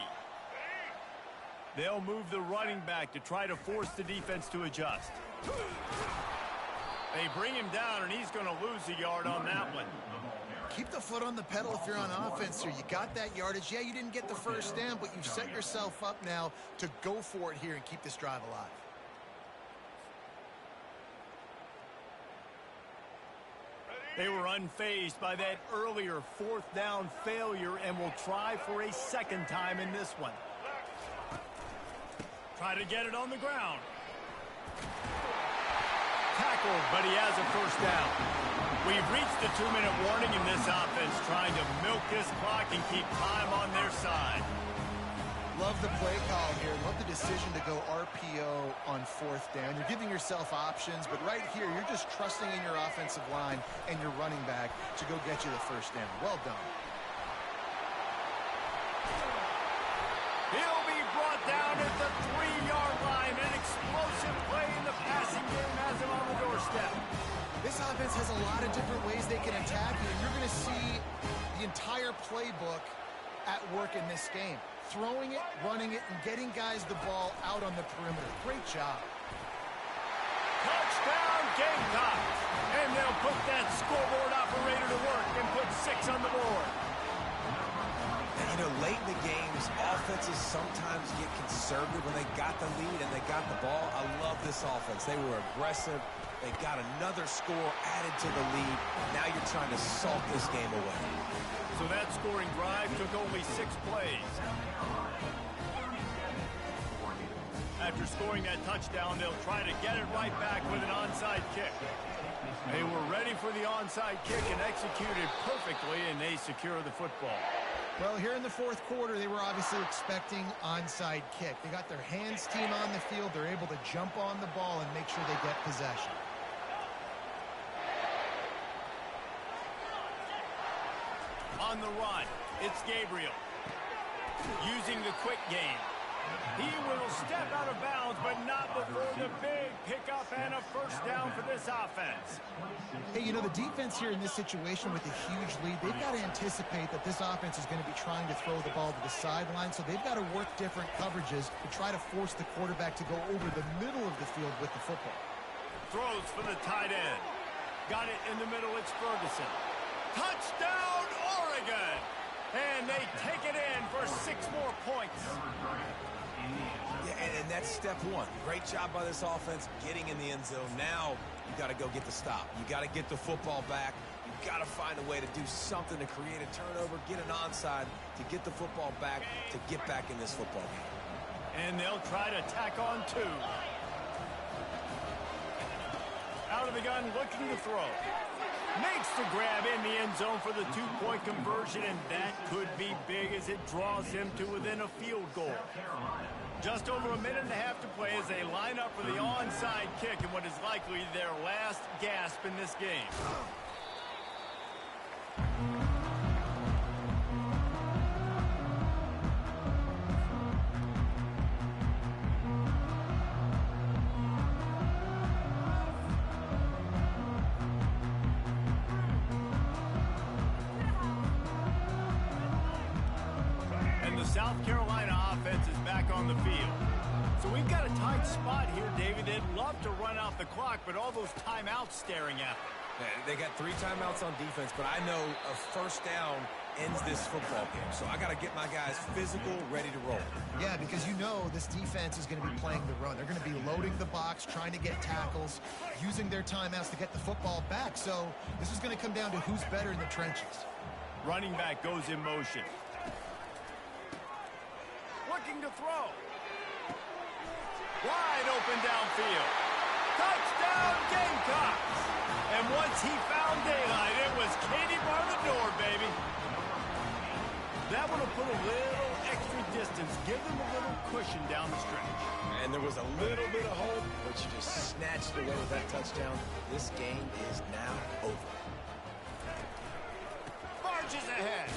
They'll move the running back to try to force the defense to adjust. They bring him down, and he's going to lose a yard on that one. Keep the foot on the pedal if you're on offense here. You got that yardage. Yeah, you didn't get the first down, but you've set yourself up now to go for it here and keep this drive alive. They were unfazed by that earlier 4th down failure and will try for a second time in this one. Try to get it on the ground. Tackled, but he has a first down. We've reached the 2-minute warning in this offense, trying to milk this clock and keep time on their side. Love the play call here. Love the decision to go RPO on 4th down. You're giving yourself options, but right here, you're just trusting in your offensive line and your running back to go get you the first down. Well done. He'll be brought down at the 3-yard line. An explosive play in the passing game has him on the doorstep. This offense has a lot of different ways they can attack you, and you're going to see the entire playbook at work in this game. Throwing it, running it, and getting guys the ball out on the perimeter. Great job. Touchdown, Gamecocks. And they'll put that scoreboard operator to work and put 6 on the board. And, you know, late in the games, offenses sometimes get conservative when they got the lead and they got the ball. I love this offense. They were aggressive. They got another score added to the lead. Now you're trying to salt this game away. So that scoring drive took only 6 plays. After scoring that touchdown, they'll try to get it right back with an onside kick. They were ready for the onside kick and executed perfectly, and they secure the football. Well, here in the fourth quarter, they were obviously expecting onside kick. They got their hands team on the field. They're able to jump on the ball and make sure they get possession. On the run, it's Gabriel. Using the quick game. He will step out of bounds, but not before the big pickup and a first down for this offense. Hey, you know, the defense here in this situation with a huge lead, they've got to anticipate that this offense is going to be trying to throw the ball to the sideline, so they've got to work different coverages to try to force the quarterback to go over the middle of the field with the football. Throws for the tight end. Got it in the middle, it's Ferguson. Touchdown, Oregon! And they take it in for 6 more points. Yeah, and that's step one. Great job by this offense getting in the end zone. Now you got to go get the stop. You got to get the football back. You got to find a way to do something to create a turnover, get an onside, to get the football back, to get back in this football game. And they'll try to tack on 2. Out of the gun, looking to throw. Makes the grab in the end zone for the 2-point conversion, and that could be big as it draws him to within a field goal. Just over a minute and a half to play as they line up for the onside kick in what is likely their last gasp in this game. South Carolina offense is back on the field. So we've got a tight spot here, David. They'd love to run out the clock, but all those timeouts staring at them. Yeah, they got 3 timeouts on defense, but I know a first down ends this football game. So I got to get my guys physical, ready to roll. Yeah, because you know this defense is going to be playing the run. They're going to be loading the box, trying to get tackles, using their timeouts to get the football back. So this is going to come down to who's better in the trenches. Running back goes in motion. Looking to throw. Wide open downfield. Touchdown, Gamecocks! And once he found daylight, it was Katie bar the door, baby. That would have put a little extra distance, give them a little cushion down the stretch. And there was a little bit of hope, but you just snatched away with that touchdown. This game is now over. Marches ahead.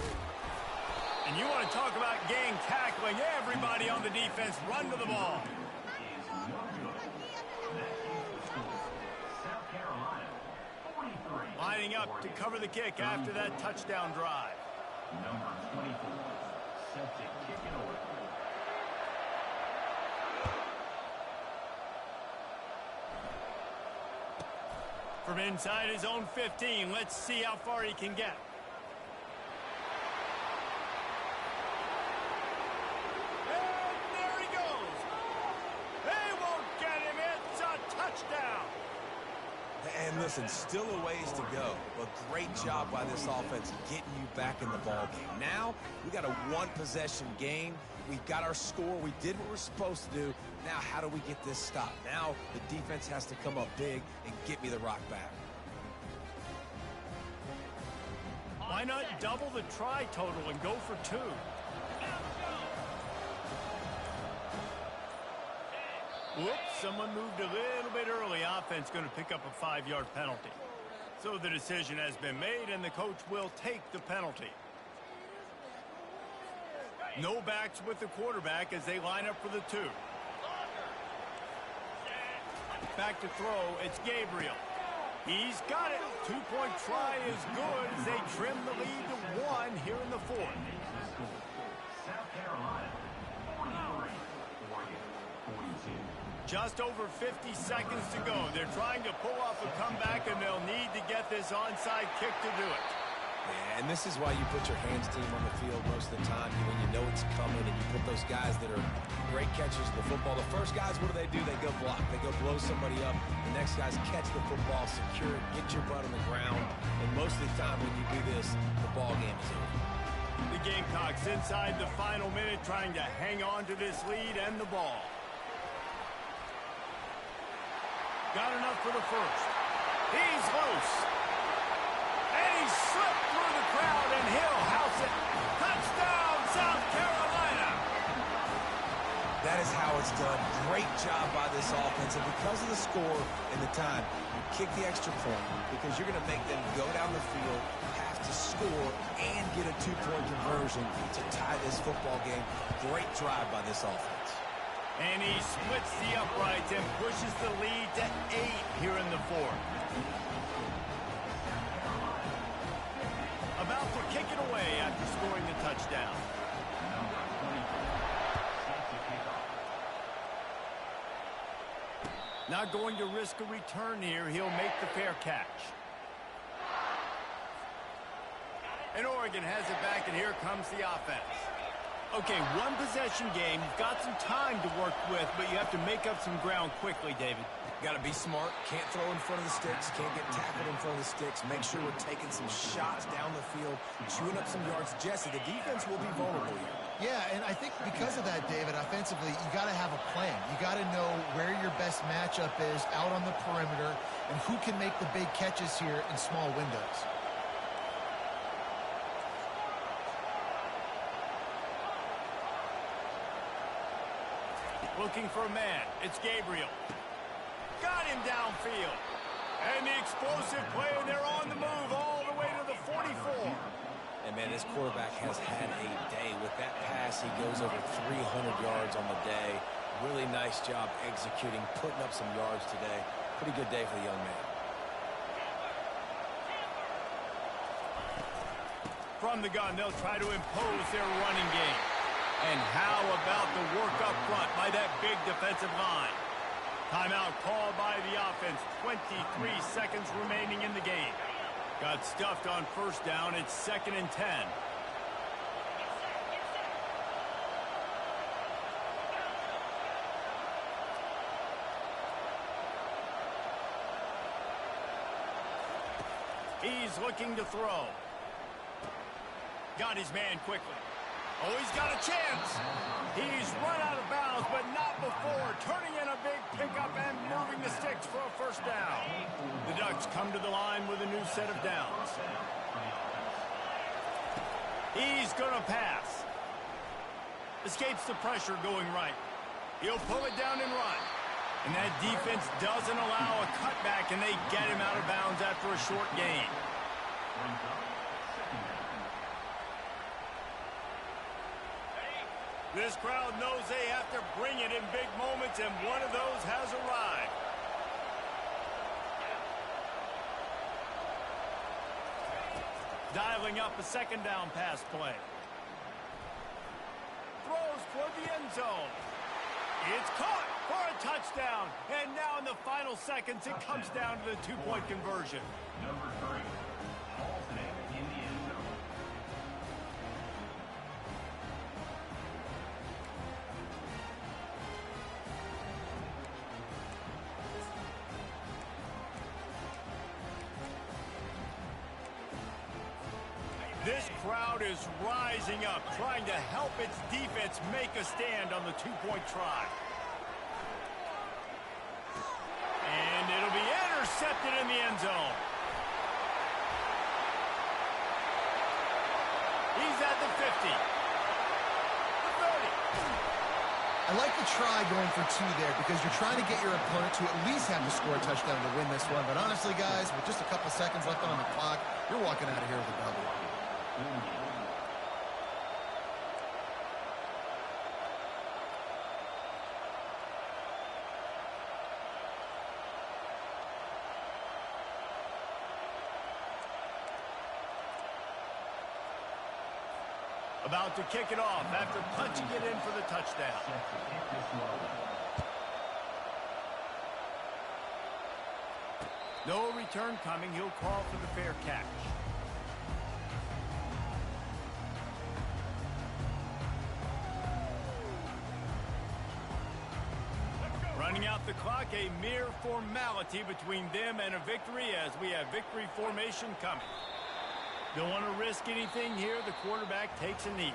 And you want to talk about gang tackling, everybody on the defense run to the ball. Lining up to cover the kick after that touchdown drive. Number 24, set to kick it away. From inside his own 15, let's see how far he can get. And listen, still a ways to go, but great job by this offense getting you back in the ball game. Now, we got a 1-possession game. We got our score. We did what we're supposed to do. Now, how do we get this stop? Now, the defense has to come up big and get me the rock back. Why not double the try total and go for 2? Whoops, someone moved a little bit early. Offense going to pick up a 5-yard penalty. So the decision has been made, and the coach will take the penalty. No backs with the quarterback as they line up for the 2. Back to throw, it's Gabriel. He's got it. 2-point try is good as they trim the lead to 1 here in the 4th. South Carolina, 43. Oregon, 42. Just over 50 seconds to go. They're trying to pull off a comeback, and they'll need to get this onside kick to do it. Yeah, and this is why you put your hands team on the field most of the time when you know it's coming, and you put those guys that are great catchers of the football. The first guys, what do? They go block. They go blow somebody up. The next guys catch the football, secure it, get your butt on the ground. And most of the time when you do this, the ball game is over. The Gamecocks inside the final minute trying to hang on to this lead and the ball. Got enough for the first. He's loose. And he slipped through the crowd, and he'll house it. Touchdown, South Carolina! That is how it's done. Great job by this offense. And because of the score and the time, you kick the extra point because you're going to make them go down the field, have to score, and get a 2-point conversion to tie this football game. Great drive by this offense. And he splits the uprights and pushes the lead to 8 here in the 4th. About to kick it away after scoring the touchdown. Not going to risk a return here. He'll make the fair catch. And Oregon has it back, and here comes the offense. Okay, 1 possession game. You've got some time to work with, but you have to make up some ground quickly, David. Got to be smart. Can't throw in front of the sticks. Can't get tackled in front of the sticks. Make sure we're taking some shots down the field, chewing up some yards. Jesse, the defense will be vulnerable here. Yeah, and I think because of that, David, offensively, you got to have a plan. You got to know where your best matchup is out on the perimeter and who can make the big catches here in small windows. Looking for a man. It's Gabriel. Got him downfield. And the explosive play, and they're on the move all the way to the 44. And, man, this quarterback has had a day. With that pass, he goes over 300 yards on the day. Really nice job executing, putting up some yards today. Pretty good day for the young man. From the gun, they'll try to impose their running game. And how about the work up front by that big defensive line? Timeout called by the offense. 23 seconds remaining in the game. Got stuffed on first down. It's 2nd and 10. He's looking to throw. Got his man quickly. Oh, he's got a chance. He's run out of bounds, but not before. Turning in a big pickup and moving the sticks for a first down. The Ducks come to the line with a new set of downs. He's going to pass. Escapes the pressure going right. He'll pull it down and run. And that defense doesn't allow a cutback, and they get him out of bounds after a short gain. This crowd knows they have to bring it in big moments, and one of those has arrived. Dialing up a 2nd down pass play. Throws toward the end zone. It's caught for a touchdown. And now in the final seconds, it comes down to the 2-point conversion. Number 3, Halton in the end zone. This crowd is rising up, trying to help its defense make a stand on the 2-point try. And it'll be intercepted in the end zone. He's at the 50. The 30. I like the try going for 2 there because you're trying to get your opponent to at least have to score a touchdown to win this one. But honestly, guys, with just a couple seconds left on the clock, you're walking out of here with a double. About to kick it off after punching it in for the touchdown. No return coming. He'll call for the fair catch. Running out the clock, a mere formality between them and a victory as we have victory formation coming. Don't want to risk anything here. The quarterback takes a knee.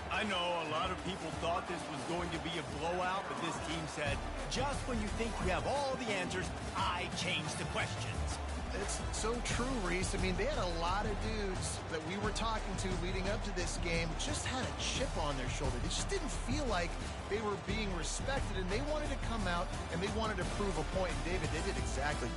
I know a lot of people thought this was going to be a blowout, but this team said, just when you think you have all the answers, I change the questions. It's so true, Reese. I mean, they had a lot of dudes that we were talking to leading up to this game just had a chip on their shoulder. They just didn't feel like they were being respected, and they wanted to come out and they wanted to prove a point. And David, they did exactly.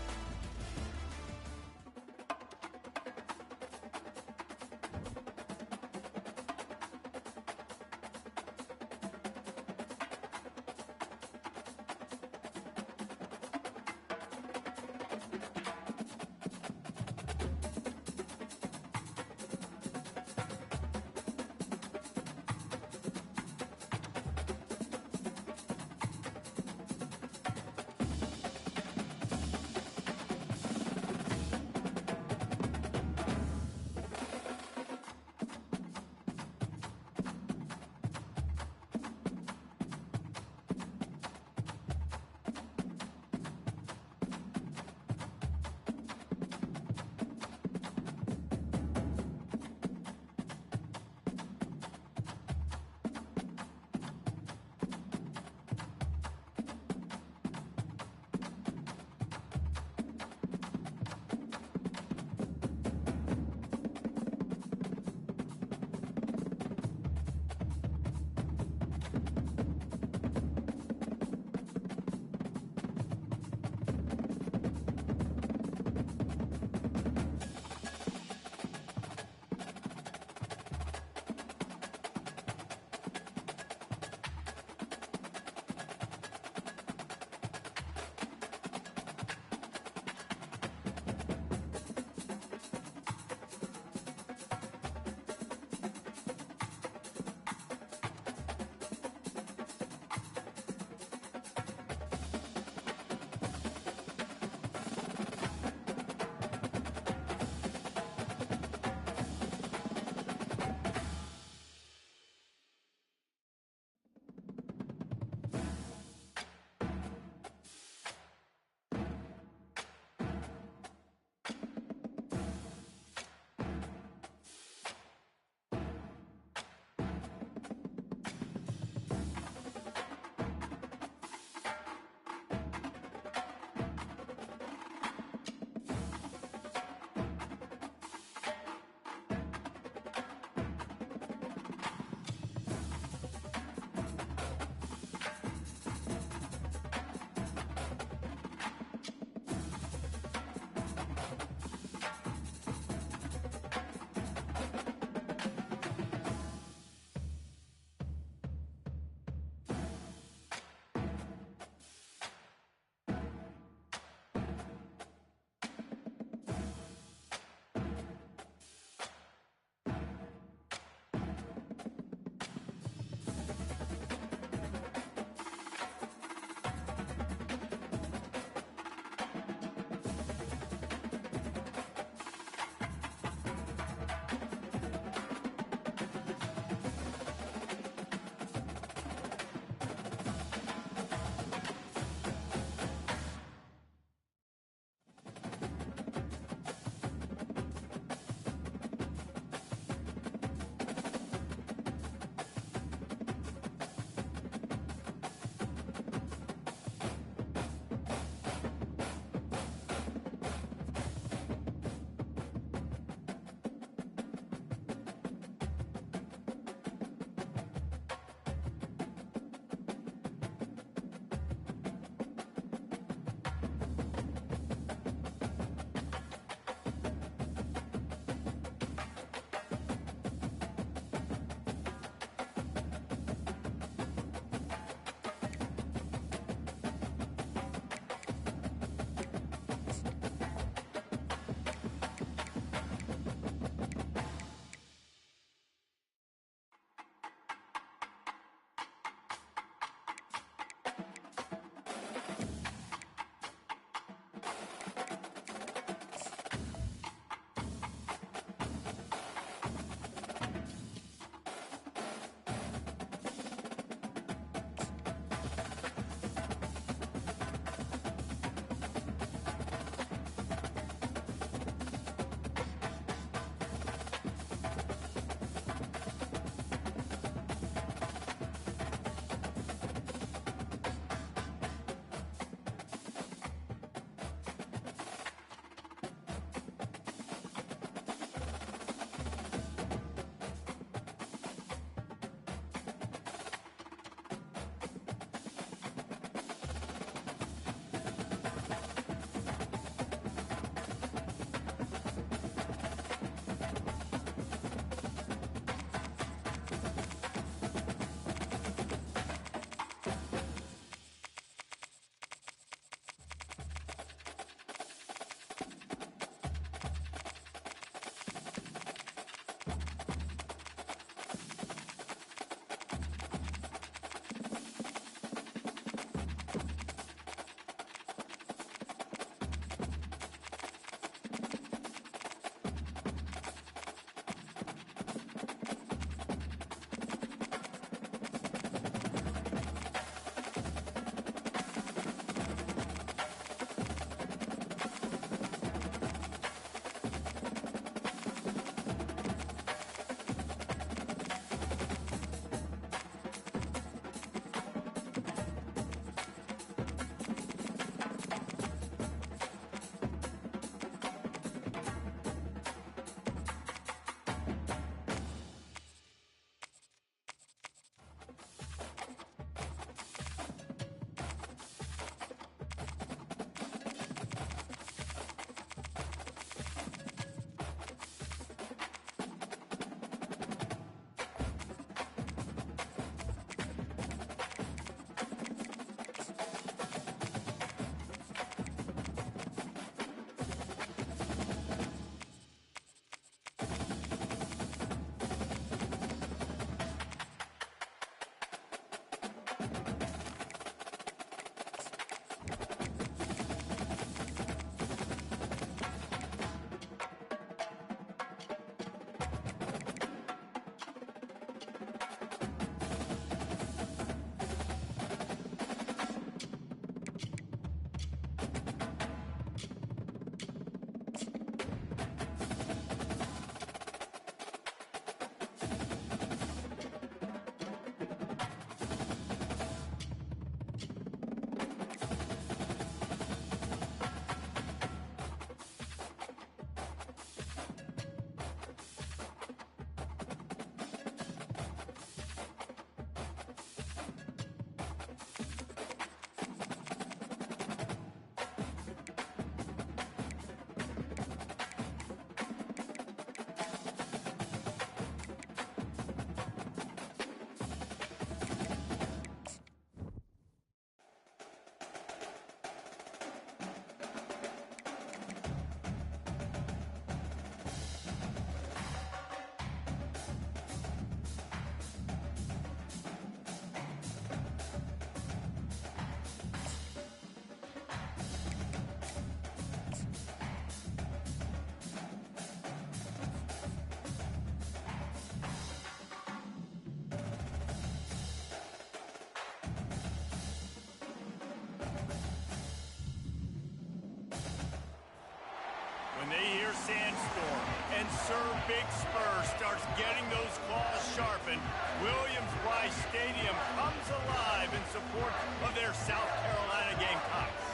sir Big Spur starts getting those claws sharpened, Williams-Brice Stadium comes alive in support of their South Carolina Gamecocks.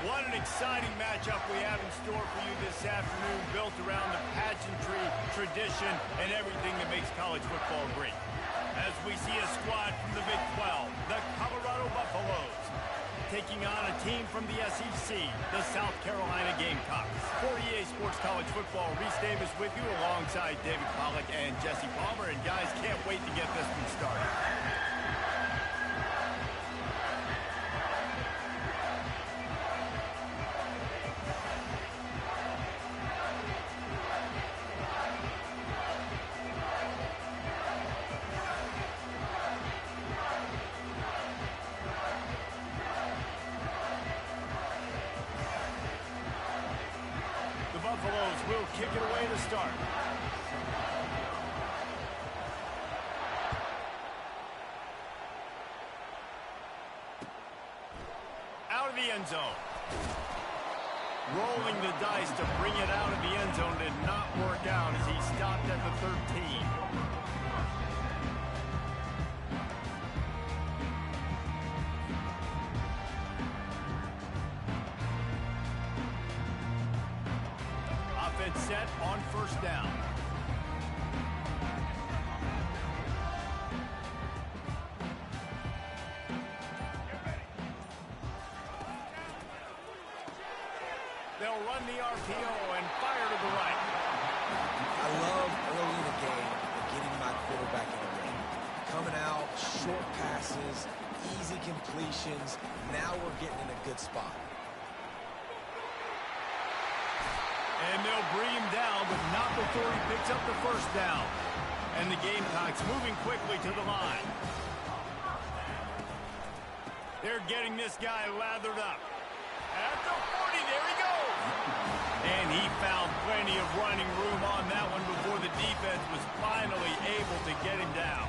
What an exciting matchup we have in store for you this afternoon, built around the pageantry, tradition, and everything that makes college football great. As we see a squad from the Big 12, the Colorado Buffaloes, taking on a team from the SEC, the South Carolina Gamecocks. For EA Sports College Football, Reese Davis with you alongside David Pollack and Jesse Palmer. And guys, can't wait to get this one started. Buffaloes will kick it away to start. Out of the end zone. Rolling the dice to bring it out of the end zone did not work out as he stopped at the 13. Set on first down. They'll run the RPO and fire to the right. I love early in the game getting my quarterback in the game. Coming out, short passes, easy completions. Now we're getting in a good spot. And they'll bring him down, but not before he picks up the first down. And the Gamecocks moving quickly to the line. They're getting this guy lathered up. At the 40, there he goes. And he found plenty of running room on that one before the defense was finally able to get him down.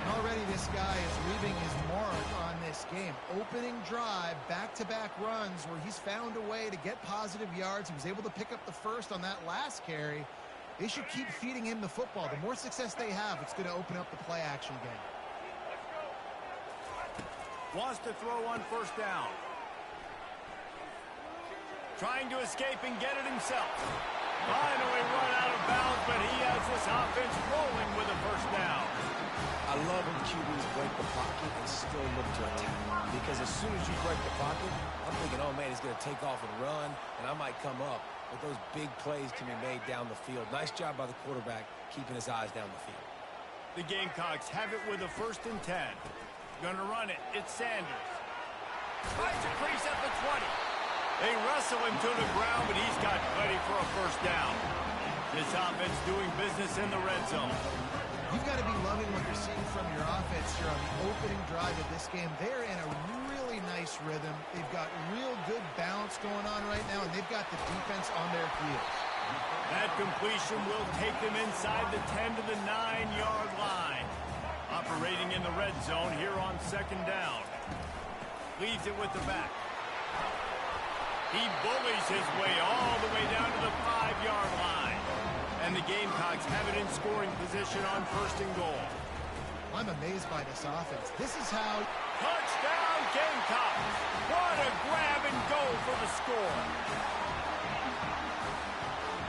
And already this guy is leaving his mark on this game. Opening drive, back-to-back runs where he's found a way to get positive yards. He was able to pick up the first on that last carry. They should keep feeding him the football. The more success they have, it's going to open up the play-action game. Wants to throw on first down. Trying to escape and get it himself. Finally run out of bounds, but he has this offense rolling with a first down. I love when QBs break the pocket and still look to attack. Because as soon as you break the pocket, I'm thinking, oh, man, he's going to take off and run, and I might come up. But those big plays can be made down the field. Nice job by the quarterback keeping his eyes down the field. The Gamecocks have it with a 1st and 10. Gonna run it. It's Sanders. Tries to crease at the 20. They wrestle him to the ground, but he's got plenty for a first down. This offense doing business in the red zone. You've got to be loving what you're seeing from your offense here on the opening drive of this game. They're in a really nice rhythm. They've got real good balance going on right now, and they've got the defense on their heels. That completion will take them inside the 10 to the 9-yard line. Operating in the red zone here on 2nd down. Leaves it with the back. He bullies his way all the way down to the 5-yard line. And the Gamecocks have it in scoring position on 1st and goal. I'm amazed by this offense. This is how... Touchdown Gamecocks! What a grab and go for the score.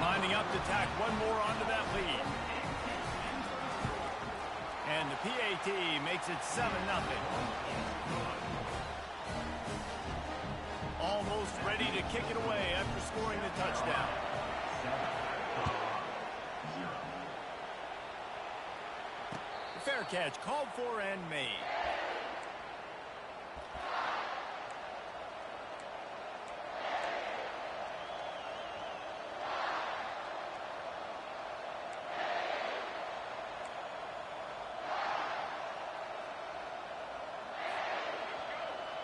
Lining up to tack one more onto that lead. And the PAT makes it 7-0. Almost ready to kick it away after scoring the touchdown. Fair catch called for and made.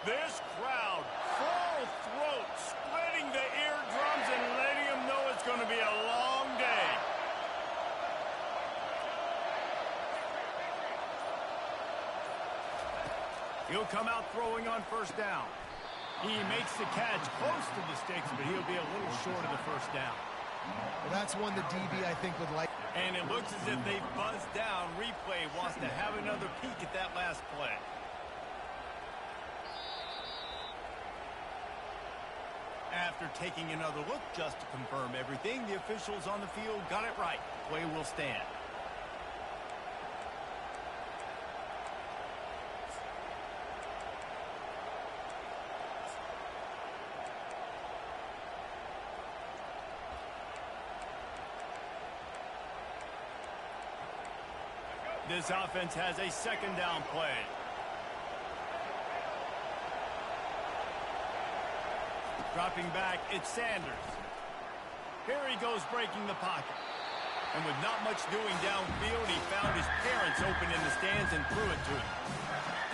This crowd, full throat, splitting the eardrums and letting them know it's going to be a long day. He'll come out throwing on 1st down. He makes the catch close to the sticks, but he'll be a little short of the first down. Well, that's one the DB, I think, would like. And it looks as if they've buzzed down. Replay wants to have another peek at that last play. After taking another look just to confirm everything, the officials on the field got it right. Play will stand. This offense has a second down play. Dropping back, it's Sanders. Here he goes breaking the pocket. And with not much doing downfield, he found his parents open in the stands and threw it to him.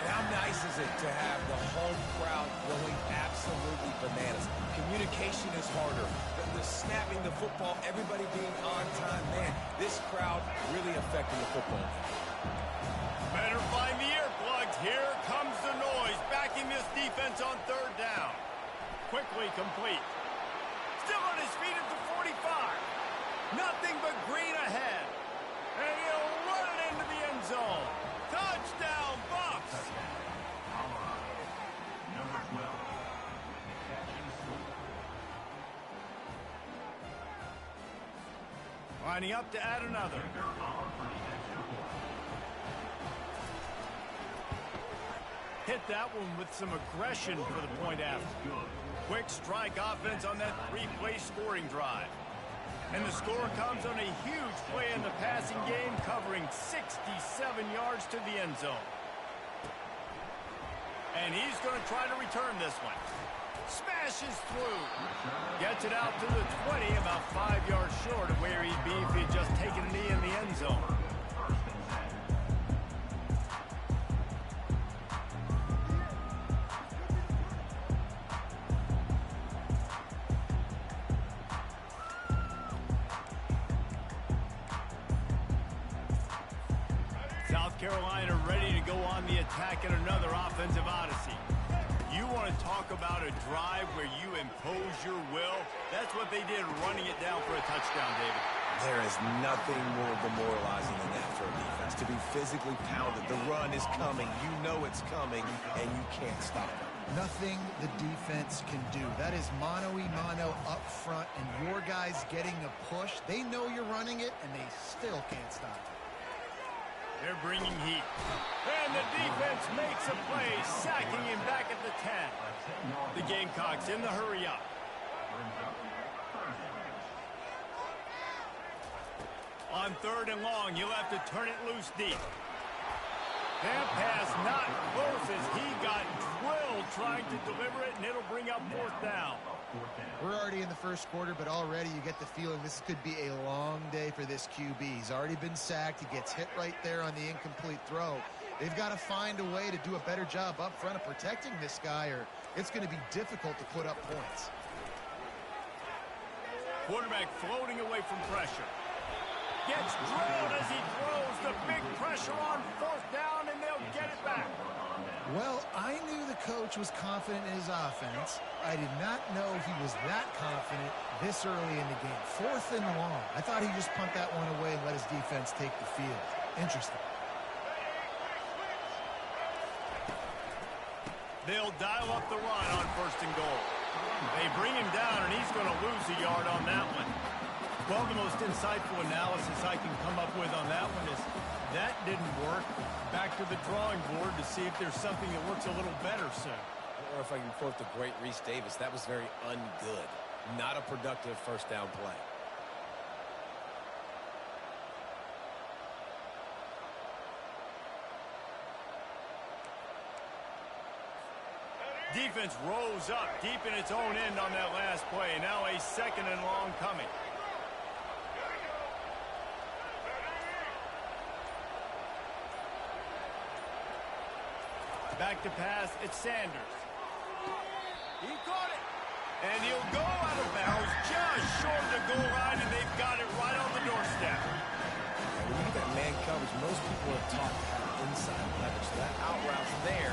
And how nice is it to have the home crowd going absolutely bananas? Communication is harder. The snapping the football, everybody being on time. Man, this crowd really affecting the football game. Better find the earplugs. Here comes the noise, backing this defense on third down. Quickly complete. Still on his feet at the 45. Nothing but green ahead. And he'll run it into the end zone. Touchdown, Bucks! Number 12. Catch and score. Lining up to add another. Hit that one with some aggression for the point after. Quick strike offense on that three-play scoring drive. And the score comes on a huge play in the passing game, covering 67 yards to the end zone. And he's going to try to return this one. Smashes through. Gets it out to the 20, about 5 yards short of where he'd be if he'd just taken a knee in the end zone. South Carolina ready to go on the attack in another offensive odyssey. You want to talk about a drive where you impose your will? That's what they did, running it down for a touchdown, David. There is nothing more demoralizing than that for a defense. To be physically pounded. The run is coming. You know it's coming, and you can't stop it. Nothing the defense can do. That is mano-a-mano up front, and your guys getting a push. They know you're running it, and they still can't stop it. They're bringing heat. And the defense makes a play, sacking him back at the 10. The Gamecocks in the hurry up. On third and long, you'll have to turn it loose deep. That pass not close as he got drilled trying to deliver it, and it'll bring up fourth down. We're already in the first quarter, but already you get the feeling this could be a long day for this QB. He's already been sacked. He gets hit right there on the incomplete throw. They've got to find a way to do a better job up front of protecting this guy, or it's going to be difficult to put up points. Quarterback floating away from pressure. Gets drilled as he throws. The big pressure on fourth down, and they'll get it back. Well, I knew the coach was confident in his offense. I did not know he was that confident this early in the game. Fourth and long. I thought he'd just punt that one away and let his defense take the field. Interesting. They'll dial up the run on first and goal. They bring him down, and he's going to lose a yard on that one. Well, the most insightful analysis I can come up with on that one is that didn't work. Back to the drawing board to see if there's something that works a little better soon. Or if I can quote the great Reese Davis, that was very ungood. Not a productive first down play. Defense rose up deep in its own end on that last play. Now a second and long coming. Back to pass, it's Sanders. He caught it. And he'll go out of bounds just short of the goal line, and they've got it right on the doorstep. When you get that man coverage, most people are taught to have inside leverage. So that out route there,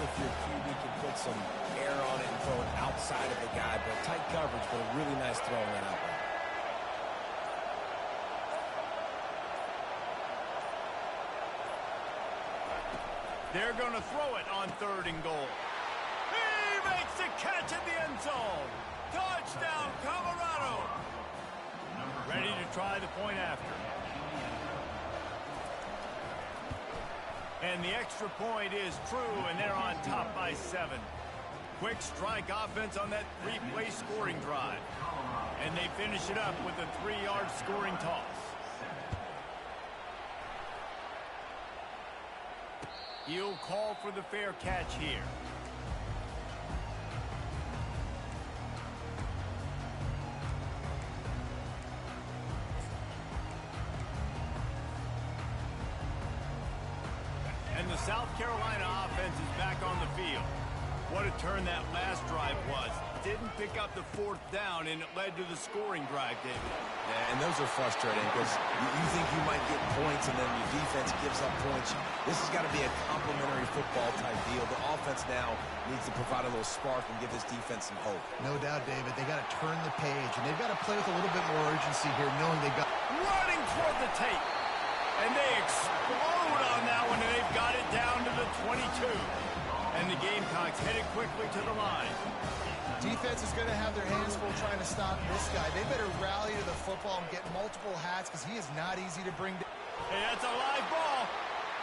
if your QB can put some air on it and throw it outside of the guy, but tight coverage, but a really nice throw on that out route. They're going to throw it on 3rd and goal. He makes the catch in the end zone. Touchdown, Colorado. Ready to try the point after. And the extra point is true, and they're on top by 7. Quick strike offense on that 3-play scoring drive. And they finish it up with a 3-yard scoring toss. He'll call for the fair catch here. And the South Carolina offense is back on the field. What a turn that last drive was. Didn't pick up the 4th down, and it led to the scoring drive, David. Yeah, and those are frustrating because you think you might get points and then your defense gives up points. This has got to be a complementary football type deal. The offense now needs to provide a little spark and give this defense some hope. No doubt, David. They got to turn the page, and they've got to play with a little bit more urgency here, knowing they've got... Running toward the tape. And they explode on that one, and they've got it down to the 22. And the Gamecocks headed quickly to the line. Defense is going to have their hands full trying to stop this guy. They better rally to the football and get multiple hats because he is not easy to bring down. Hey, that's a live ball.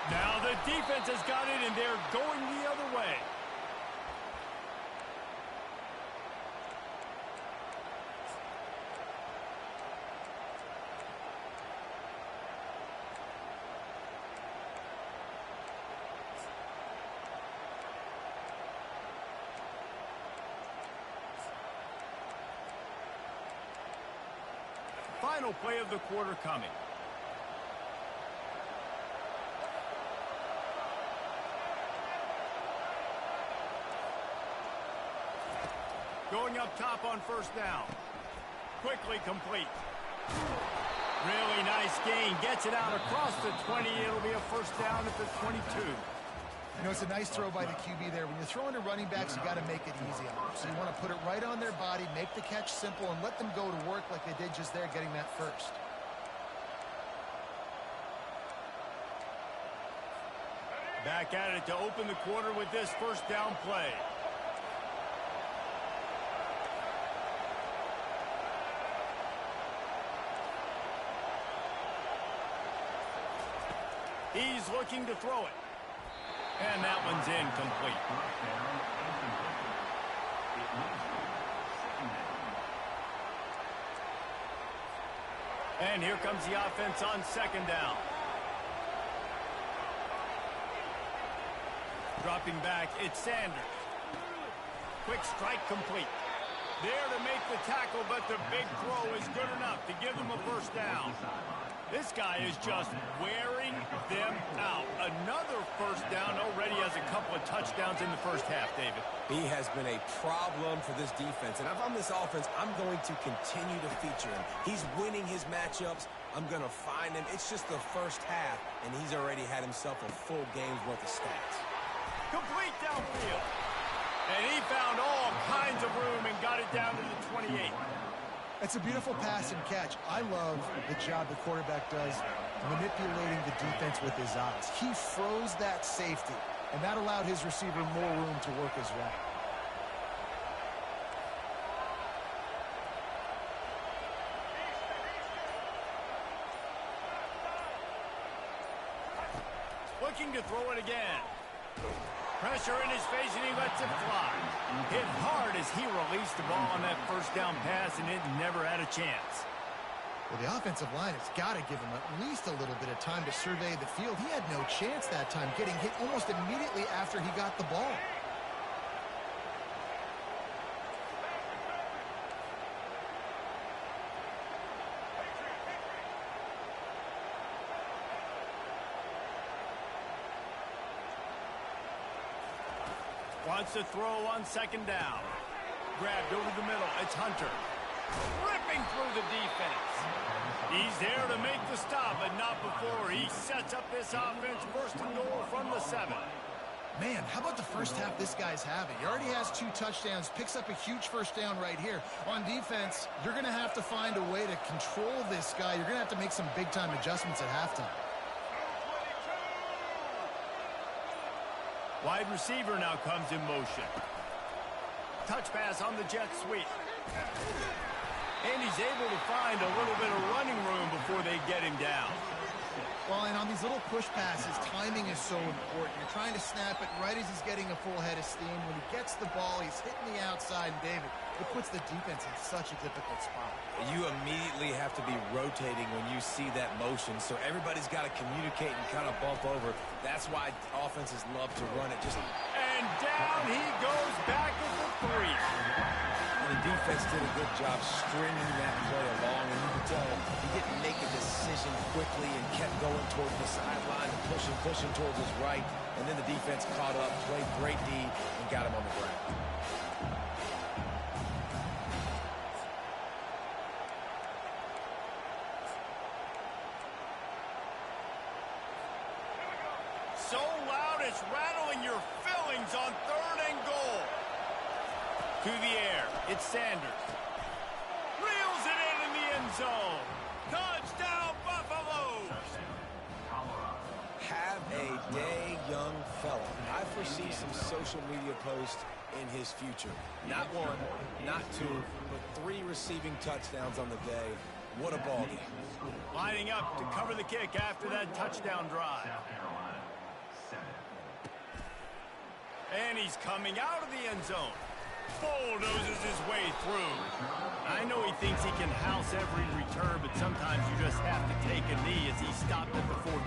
Now the defense has got it, and they're going the other way. Final play of the quarter coming. Going up top on 1st down. Quickly complete. Really nice gain. Gets it out across the 20. It'll be a 1st down at the 22. You know, it's a nice throw by the QB there. When you're throwing to running backs, you got to make it easy on them. So you want to put it right on their body, make the catch simple, and let them go to work like they did just there, getting that 1st. Back at it to open the quarter with this 1st down play. He's looking to throw it. And that one's incomplete. And here comes the offense on 2nd down. Dropping back, it's Sanders. Quick strike complete. There to make the tackle, but the big throw is good enough to give them a 1st down. This guy is just wearing them out. Another 1st down, already has a couple of touchdowns in the 1st half, David. He has been a problem for this defense. And if I'm this offense, I'm going to continue to feature him. He's winning his matchups. I'm going to find him. It's just the 1st half, and he's already had himself a full game's worth of stats. Complete downfield. And he found all kinds of room and got it down to the 28. It's a beautiful pass and catch. I love the job the quarterback does manipulating the defense with his eyes. He froze that safety, and that allowed his receiver more room to work his route. Looking to throw it again. Pressure in his face, and he lets it fly. Hit hard as he released the ball on that 1st down pass, and it never had a chance. Well, the offensive line has got to give him at least a little bit of time to survey the field. He had no chance that time, getting hit almost immediately after he got the ball. Wants to throw on 2nd down. Grabbed over the middle. It's Hunter. Ripping through the defense. He's there to make the stop, but not before he sets up this offense 1st and goal from the 7. Man, how about the 1st half this guy's having? He already has 2 touchdowns, picks up a huge 1st down right here. On defense, you're going to have to find a way to control this guy. You're going to have to make some big-time adjustments at halftime. Wide receiver now comes in motion. Touch pass on the jet sweep. And he's able to find a little bit of running room before they get him down. Well, and on these little push passes, timing is so important. You're trying to snap it right as he's getting a full head of steam. When he gets the ball, he's hitting the outside, and David, it puts the defense in such a difficult spot. You immediately have to be rotating when you see that motion, so everybody's got to communicate and kind of bump over. That's why offenses love to run it. And down he goes back at the 3. And the defense did a good job stringing that play along, and you can tell he didn't make a decision quickly and kept going towards the sideline and pushing towards his right, and then the defense caught up, played great D, and got him on the ground. So loud it's rattling your fillings on 3rd and goal. To the air, it's Sanders. Reels it in the end zone. Touchdown, Buffalo! Have a day, young fella. I foresee some social media posts in his future. Not 1, not 2, but 3 receiving touchdowns on the day. What a ball game. Lining up to cover the kick after that touchdown drive. And he's coming out of the end zone. Bulldozes his way through. I know he thinks he can house every return, but sometimes you just have to take a knee as he stopped at the 14.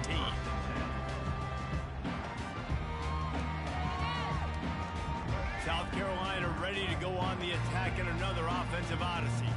South Carolina ready to go on the attack in another offensive odyssey.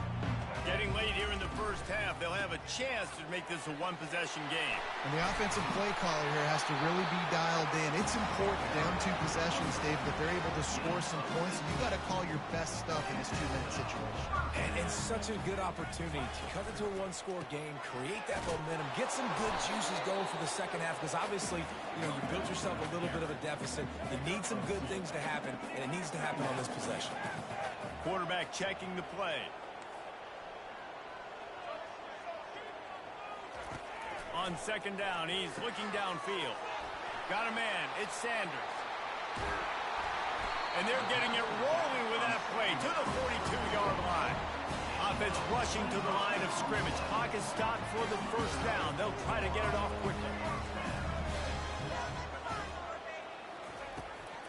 Getting late here in the first half, they'll have a chance to make this a one-possession game. And the offensive play caller here has to really be dialed in. It's important down 2 possessions, Dave, that they're able to score some points. You got to call your best stuff in this 2-minute situation. And it's such a good opportunity to cut into a 1-score game, create that momentum, get some good juices going for the second half, because obviously, you built yourself a little bit of a deficit. You need some good things to happen, and it needs to happen on this possession. Quarterback checking the play. On 2nd down, he's looking downfield. Got a man, it's Sanders. And they're getting it rolling with that play to the 42-yard line. Offense rushing to the line of scrimmage. Clock is stopped for the 1st down. They'll try to get it off quickly.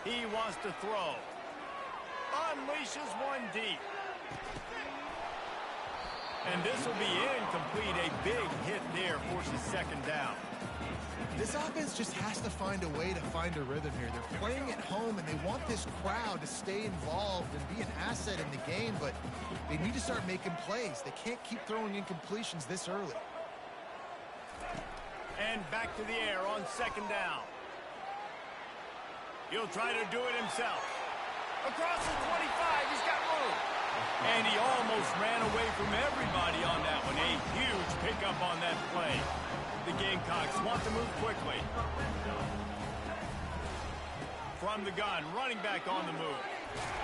He wants to throw. Unleashes one deep. And this will be incomplete. A big hit there forces 2nd down. This offense just has to find a way to find a rhythm here. They're playing at home, and they want this crowd to stay involved and be an asset in the game, but they need to start making plays. They can't keep throwing incompletions this early. And back to the air on 2nd down. He'll try to do it himself. Across the 25, he's got room. And he almost ran away from everybody on that one. A huge pickup on that play. The Gamecocks want to move quickly. From the gun, running back on the move.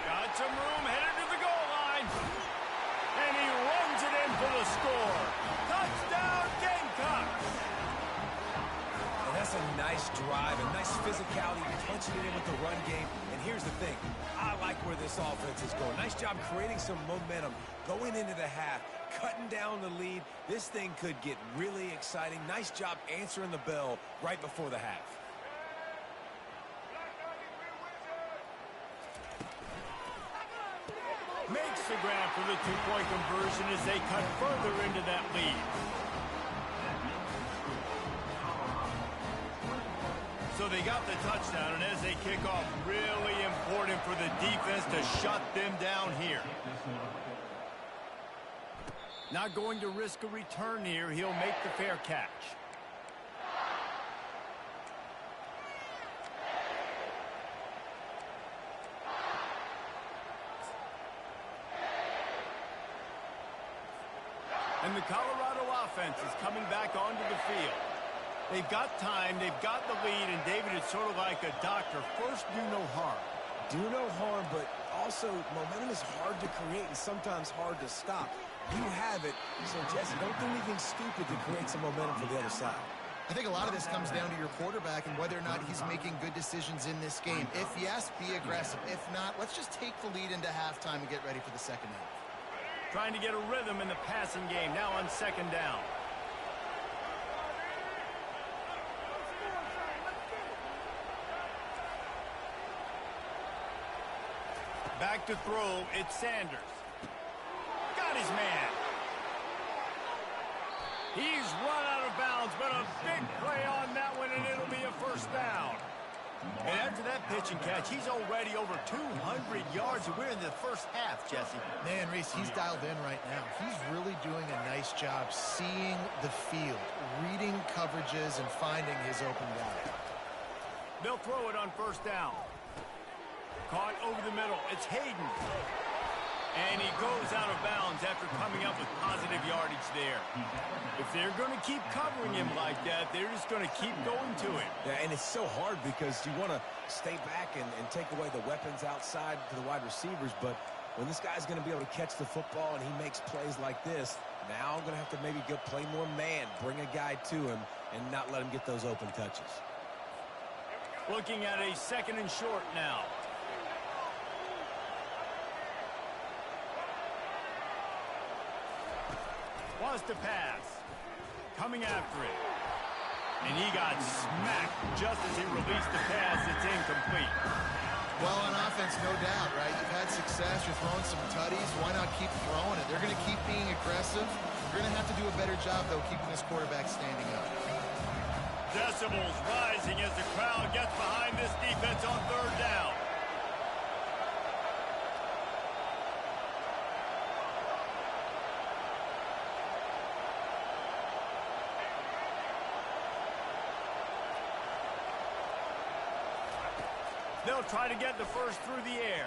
Got some room, headed to the goal line. And he runs it in for the score. Touchdown, Gamecocks! And that's a nice drive, a nice physicality, punching it in with the run game. And here's the thing. I like where this offense is going. Nice job creating some momentum going into the half, cutting down the lead. This thing could get really exciting. Nice job answering the bell right before the half. Makes the grab for the 2-point conversion as they cut further into that lead. So they got the touchdown, and as they kick off, really important for the defense to shut them down here. Not going to risk a return here. He'll make the fair catch. And the Colorado offense is coming back onto the field. They've got time, they've got the lead, and David, it's sort of like a doctor. First, do no harm. Do no harm, but also momentum is hard to create and sometimes hard to stop. You have it, so Jesse, don't do anything stupid to create some momentum for the other side. I think a lot of this comes down to your quarterback and whether or not he's making good decisions in this game. If yes, be aggressive. If not, let's just take the lead into halftime and get ready for the second half. Trying to get a rhythm in the passing game, now on second down. Back to throw, it's Sanders. Got his man. He's run out of bounds, but a big play on that one, and it'll be a first down. And after that pitch and catch, he's already over 200 yards, and we're in the first half, Jesse. Man, Reese, he's dialed in right now. He's really doing a nice job seeing the field, reading coverages, and finding his open guy. They'll throw it on first down. Caught over the middle. It's Hayden. And he goes out of bounds after coming up with positive yardage there. If they're going to keep covering him like that, they're just going to keep going to him. Yeah, and it's so hard because you want to stay back and take away the weapons outside to the wide receivers, but when this guy's going to be able to catch the football and he makes plays like this, now I'm going to have to maybe go play more man, bring a guy to him, and not let him get those open touches. Looking at a second and short now. Wants to pass. Coming after it. And he got smacked just as he released the pass. It's incomplete. Well, on offense, no doubt, right? You've had success. You're throwing some tutties. Why not keep throwing it? They're going to keep being aggressive. You're going to have to do a better job, though, keeping this quarterback standing up. Decibels rising as the crowd gets behind this defense on third down. They'll try to get the first through the air.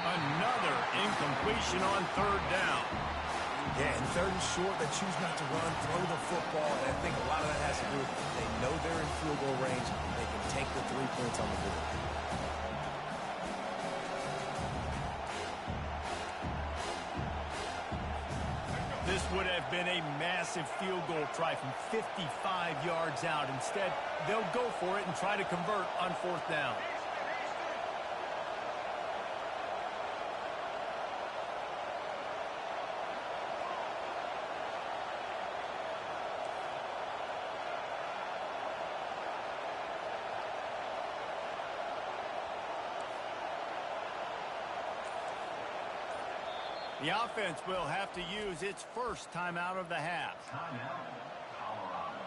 Another incompletion on third down. Yeah, and third and short, they choose not to run, throw the football, and I think a lot of that has to do with they know they're in field goal range. They can take the 3 points on the board. This would have been a massive field goal try from 55 yards out. Instead, they'll go for it and try to convert on fourth down. The offense will have to use its first timeout of the half. Timeout, Colorado.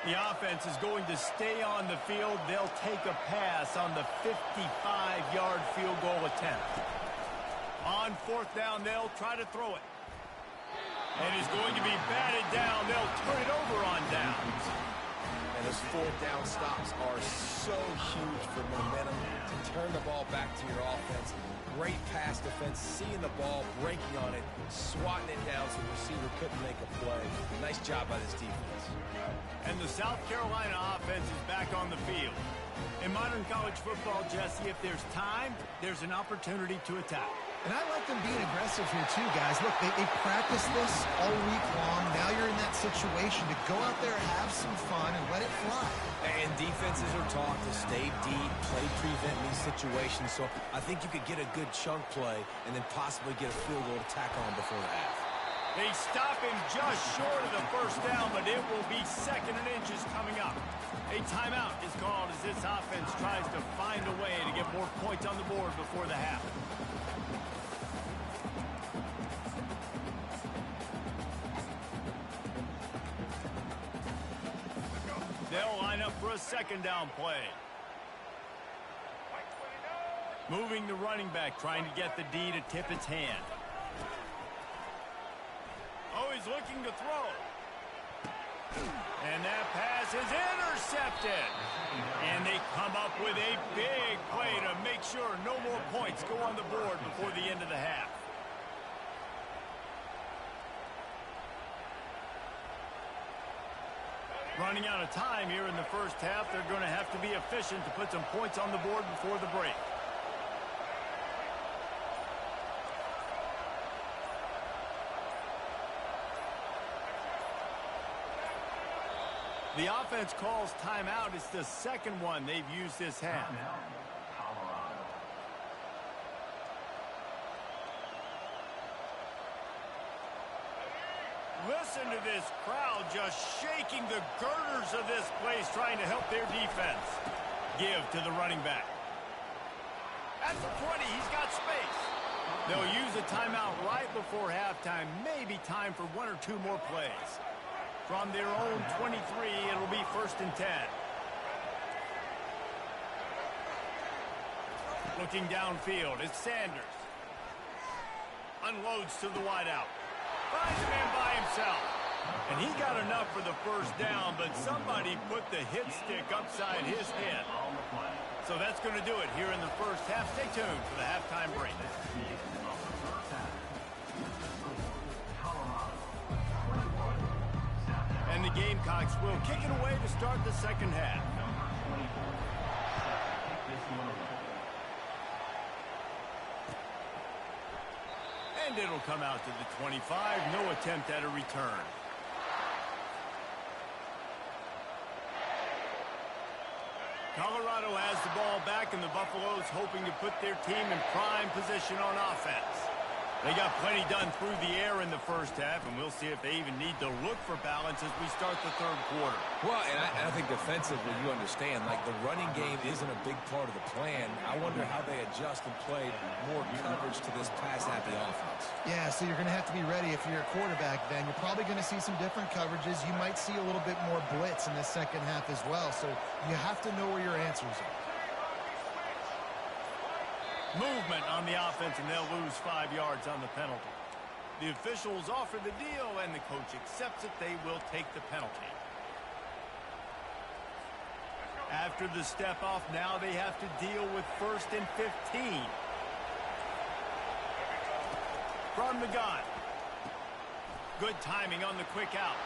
The offense is going to stay on the field. They'll take a pass on the 55-yard field goal attempt. On fourth down, they'll try to throw it. And it's going to be batted down. They'll turn it over on downs. And those fourth down stops are so huge for momentum to turn the ball back to your offense. Great pass defense, seeing the ball, breaking on it, swatting it down so the receiver couldn't make a play. Nice job by this defense. And the South Carolina offense is back on the field. In modern college football, Jesse, if there's time, there's an opportunity to attack. And I like them being aggressive here, too, guys. Look, they practice this all week long. Now you're in that situation to go out there, have some fun, and let it fly. And defenses are taught to stay deep, play prevent in these situations. So I think you could get a good chunk play and then possibly get a field goal to tack on before the half. They stop him just short of the first down, but it will be second and inches coming up. A timeout is called as this offense tries to find a way to get more points on the board before the half. They'll line up for a second down play. Moving the running back, trying to get the D to tip its hand. Oh, he's looking to throw. And that pass is intercepted. And they come up with a big play to make sure no more points go on the board before the end of the half. Running out of time here in the first half, they're going to have to be efficient to put some points on the board before the break. The offense calls timeout. It's the second one they've used this half. Listen to this crowd just shaking the girders of this place, trying to help their defense. Give to the running back. At the 20, he's got space. They'll use a timeout right before halftime. Maybe time for one or two more plays. From their own 23, it'll be 1st and 10. Looking downfield, it's Sanders. Unloads to the wideout. Finds a man by himself. And he got enough for the first down, but somebody put the hit stick upside his head. So that's going to do it here in the first half. Stay tuned for the halftime break. And the Gamecocks will kick it away to start the second half. And it'll come out to the 25. No attempt at a return. Colorado has the ball back, and the Buffaloes hoping to put their team in prime position on offense. They got plenty done through the air in the first half, and we'll see if they even need to look for balance as we start the third quarter. Well, and I think defensively, you understand, like the running game isn't a big part of the plan. I wonder how they adjust and play more coverage to this pass-happy offense. Yeah, so you're going to have to be ready if you're a quarterback then. You're probably going to see some different coverages. You might see a little bit more blitz in the second half as well, so you have to know where your answers are. Movement on the offense, and they'll lose 5 yards on the penalty. The officials offer the deal, and the coach accepts it. They will take the penalty. After the step off, now they have to deal with 1st and 15. From the gun. Good timing on the quick out.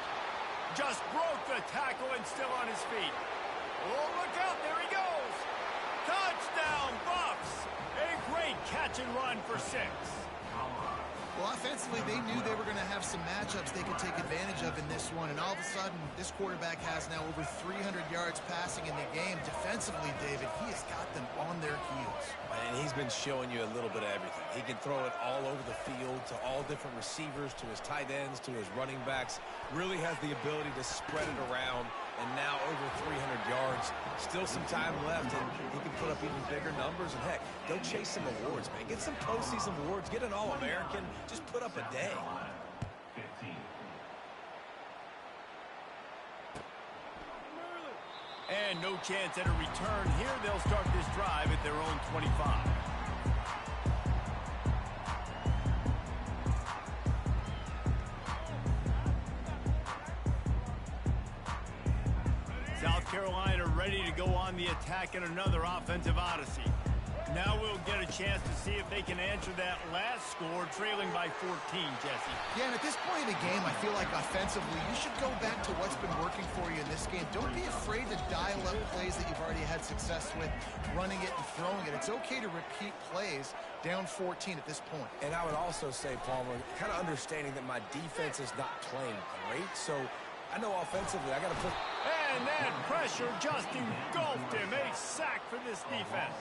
Just broke the tackle and still on his feet. Oh, look out. There he goes. Touchdown, Buffs. A great catch and run for 6. Well, offensively, they knew they were going to have some matchups they could take advantage of in this one, and all of a sudden, this quarterback has now over 300 yards passing in the game. Defensively, David, he has got them on their heels. And he's been showing you a little bit of everything. He can throw it all over the field to all different receivers, to his tight ends, to his running backs. Really has the ability to spread it around, and now over 300 yards. Still some time left, and he can put up even bigger numbers. And, heck, go chase some awards, man. Get some postseason awards. Get an All-American. Just put up a day. And no chance at a return here. They'll start this drive at their own 25. South Carolina ready to go on the attack in another offensive odyssey. Now we'll get a chance to see if they can answer that last score, trailing by 14, Jesse. Yeah, and at this point in the game, I feel like offensively, you should go back to what's been working for you in this game. Don't be afraid to dial up plays that you've already had success with, running it and throwing it. It's okay to repeat plays down 14 at this point. And I would also say, Palmer, kind of understanding that my defense is not playing great, so I know offensively I got to put... And that pressure just engulfed him. A sack for this defense.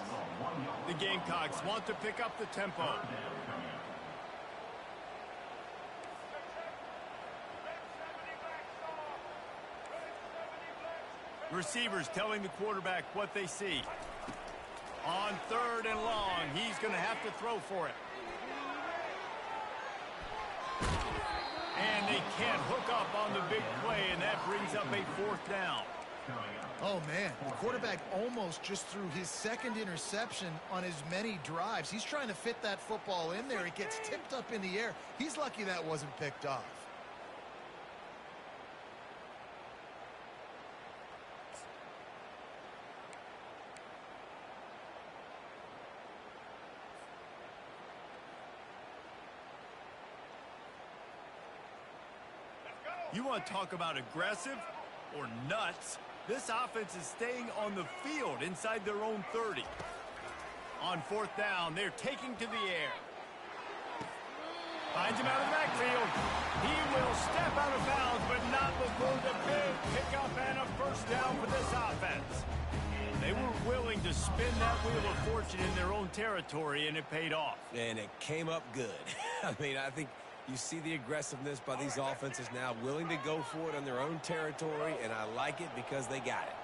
The Gamecocks want to pick up the tempo. Receivers telling the quarterback what they see. On 3rd and long, he's going to have to throw for it. And they can't hook up on the big play, and that brings up a 4th down. Oh, man, the quarterback almost just threw his second interception on as many drives. He's trying to fit that football in there. It gets tipped up in the air. He's lucky that wasn't picked off. You want to talk about aggressive? or nuts. This offense is staying on the field inside their own 30. On fourth down, they're taking to the air. Finds him out of the backfield. He will step out of bounds, but not before the big pickup and a first down for this offense. They were willing to spin that wheel of fortune in their own territory, and it paid off. And it came up good. I mean, I think you see the aggressiveness by these offenses now, willing to go for it on their own territory, and I like it because they got it.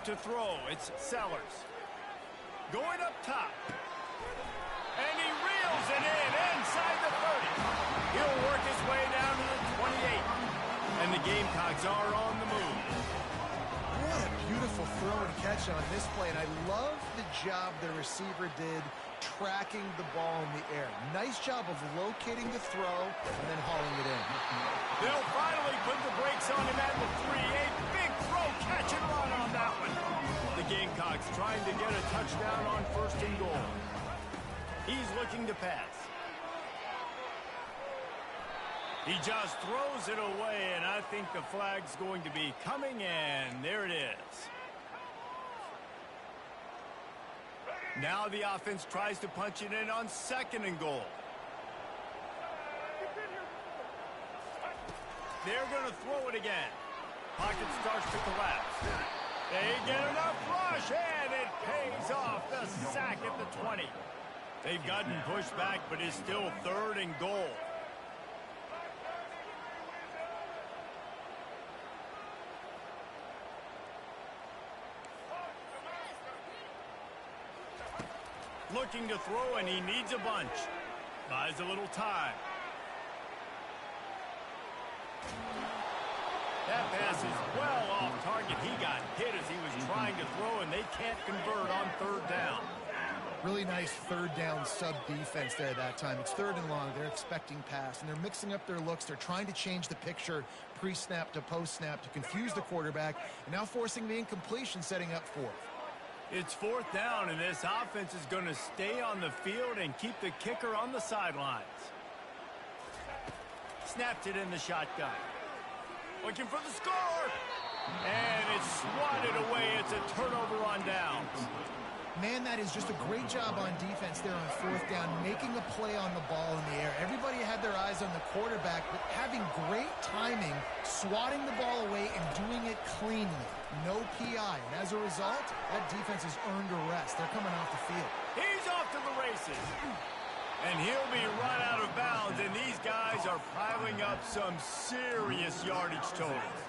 To throw, it's Sellers. Going up top. And he reels it in inside the 30. He'll work his way down to the 28. And the Gamecocks are on the move. What a beautiful throw and catch on this play, and I love the job the receiver did tracking the ball in the air. Nice job of locating the throw and then hauling it in. They'll finally put the brakes on him at the 3. A big throw, catch and run on that one. The Gamecocks trying to get a touchdown on first and goal. He's looking to pass. He just throws it away, and I think the flag's going to be coming in. There it is. Now the offense tries to punch it in on second and goal. They're going to throw it again. Pocket starts to collapse. They get enough rush, and it pays off. The sack at the 20. They've gotten pushed back, but it's still third and goal. Looking to throw, and he needs a bunch. Buys a little time. That pass is well off target. He got hit as he was trying to throw, and they can't convert on third down. Really nice third down sub defense there that time. It's third and long. They're expecting pass, and they're mixing up their looks. They're trying to change the picture pre-snap to post-snap to confuse the quarterback, and now forcing the incompletion, setting up fourth. It's fourth down, and this offense is going to stay on the field and keep the kicker on the sidelines. Snapped it in the shotgun. Looking for the score. And it's swatted away. It's a turnover on downs. Man, that is just a great job on defense there on fourth down, making a play on the ball in the air. Everybody had their eyes on the quarterback, but having great timing, swatting the ball away and doing it cleanly. No PI. And as a result, that defense has earned a rest. They're coming off the field. He's off to the races. And he'll be run out of bounds, and these guys are piling up some serious yardage totals.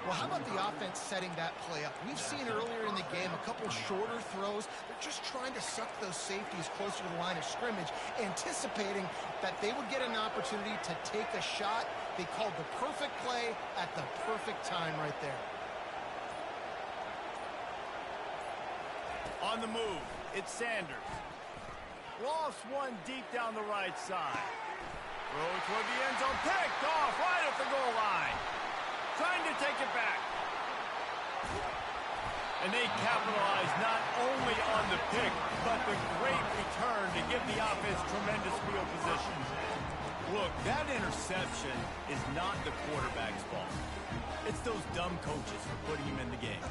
Well, how about the offense setting that play up? We've seen earlier in the game a couple shorter throws. They're just trying to suck those safeties closer to the line of scrimmage, anticipating that they would get an opportunity to take a shot. They called the perfect play at the perfect time right there. On the move, it's Sanders. Lost one deep down the right side. Throw toward the end zone, picked off right at the goal line. Trying to take it back. And they capitalize not only on the pick, but the great return to give the offense tremendous field position. Look, that interception is not the quarterback's fault. It's those dumb coaches for putting him in the game.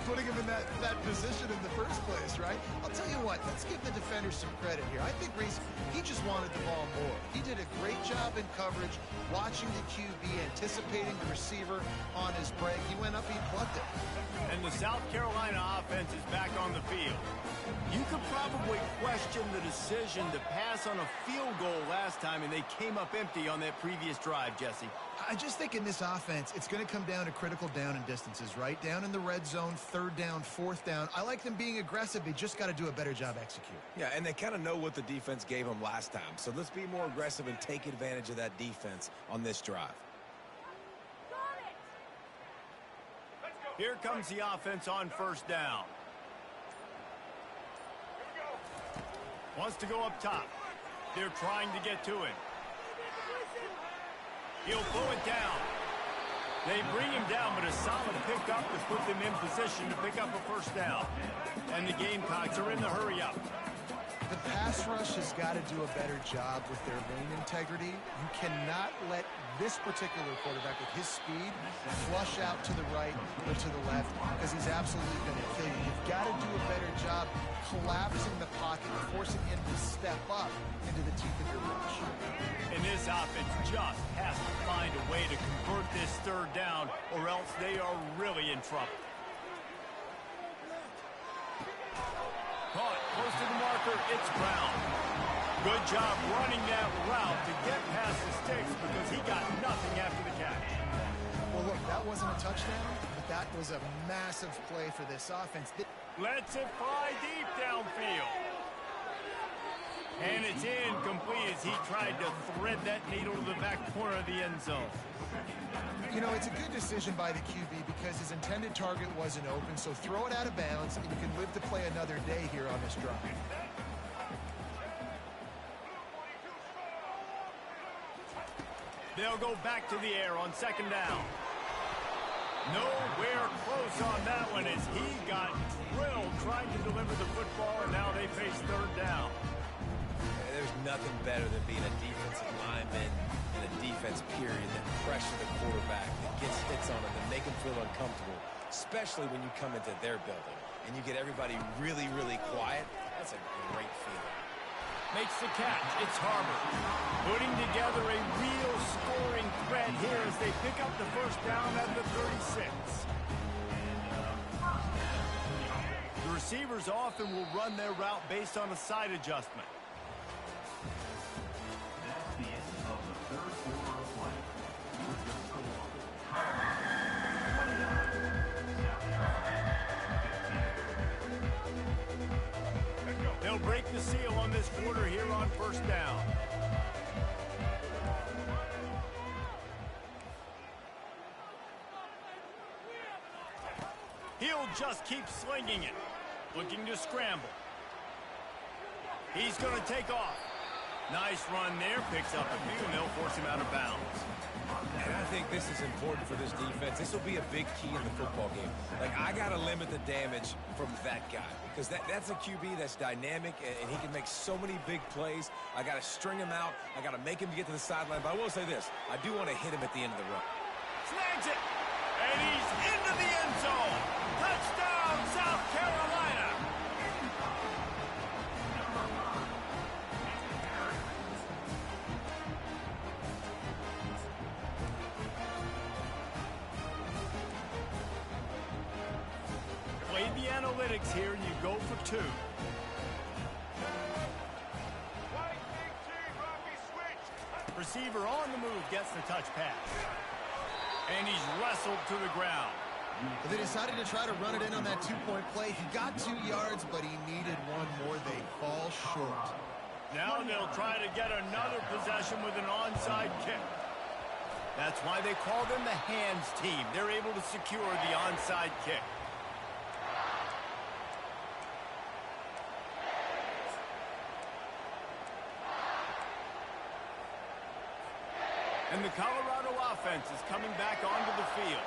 Putting him in that position in the first place, right? I'll tell you what, let's give the defenders some credit here. I think Reese, he just wanted the ball more. He did a great job in coverage, watching the QB, anticipating the receiver on his break. He went up, he plugged it. And the South Carolina offense is back on the field. You could probably question the decision to pass on a field goal last time, and they came up empty on that previous drive, Jesse. I just think in this offense, it's going to come down to critical down and distances, right? Down in the red zone, third down, fourth down. I like them being aggressive. They just got to do a better job executing. Yeah, and they kind of know what the defense gave them last time. So let's be more aggressive and take advantage of that defense on this drive. Here comes the offense on first down. Wants to go up top. They're trying to get to him. He'll pull it down. They bring him down, but a solid pickup to put them in position to pick up a first down. And the Gamecocks are in the hurry up. The pass rush has got to do a better job with their lane integrity. You cannot let this particular quarterback with his speed flush out to the right or to the left because he's absolutely going to kill you. You've got to do a better job collapsing the pocket and forcing him to step up into the teeth of your rush. And this offense just has to find a way to convert this third down or else they are really in trouble. Caught close to the marker, it's Brown. Good job running that route to get past the sticks because he got nothing after the catch. Well, look, that wasn't a touchdown, but that was a massive play for this offense. Lets it fly deep downfield. And it's incomplete as he tried to thread that needle to the back corner of the end zone. You know, it's a good decision by the QB because his intended target wasn't open, so throw it out of bounds and you can live to play another day here on this drive. They'll go back to the air on second down. Nowhere close on that one as he got drilled trying to deliver the football, and now they face third down. There's nothing better than being a defensive lineman and a defense period that pressure the quarterback, that gets hits on him, that make him feel uncomfortable, especially when you come into their building and you get everybody really, really quiet. That's a great feeling. Makes the catch. It's Harbor. Putting together a real scoring threat here as they pick up the first down at the 36. The receivers often will run their route based on a side adjustment. That's the end of the third quarter of play. With the score, 29, They'll break the seal on this quarter here on first down. He'll just keep slinging it. Looking to scramble. He's going to take off. Nice run there. Picks up a few, and they'll force him out of bounds. And I think this is important for this defense. This will be a big key in the football game. Like, I got to limit the damage from that guy because that's a QB that's dynamic, and he can make so many big plays. I got to string him out. I got to make him get to the sideline. But I will say this. I do want to hit him at the end of the run. Snags it. And he's into the end zone. Touchdown, South Carolina. Play the analytics here, and you go for two. Receiver on the move gets the touch pass. And he's wrestled to the ground. They decided to try to run it in on that two-point play. He got 2 yards, but he needed one more. They fall short. Now they'll try to get another possession with an onside kick. That's why they call them the hands team. They're able to secure the onside kick. And the Colorado offense is coming back onto the field.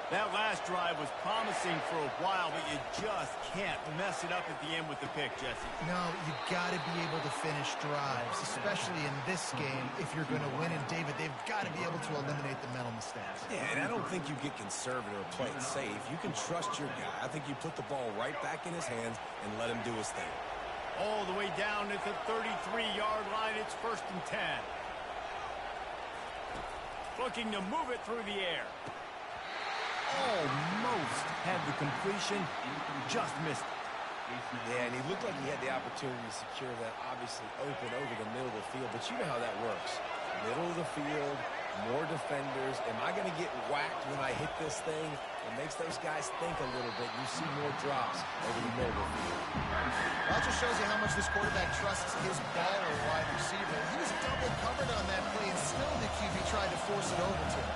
That last drive was promising for a while, but you just can't mess it up at the end with the pick, Jesse. No, you got to be able to finish drives, especially in this game if you're going to win. And, David, they've got to be able to eliminate the mental mistakes. Yeah, and I don't think you get conservative or play it safe. You can trust your guy. I think you put the ball right back in his hands and let him do his thing. All the way down at the 33-yard line, it's 1st and 10. Looking to move it through the air. Almost had the completion, just missed it. Yeah, and he looked like he had the opportunity to secure that obviously open over the middle of the field, but you know how that works. Middle of the field, more defenders. Am I going to get whacked when I hit this thing? It makes those guys think a little bit. You see more drops over the middle of the field. Well, it just shows you how much this quarterback trusts his baller wide receiver. He was double covered on that play, and still the QB tried to force it over to him.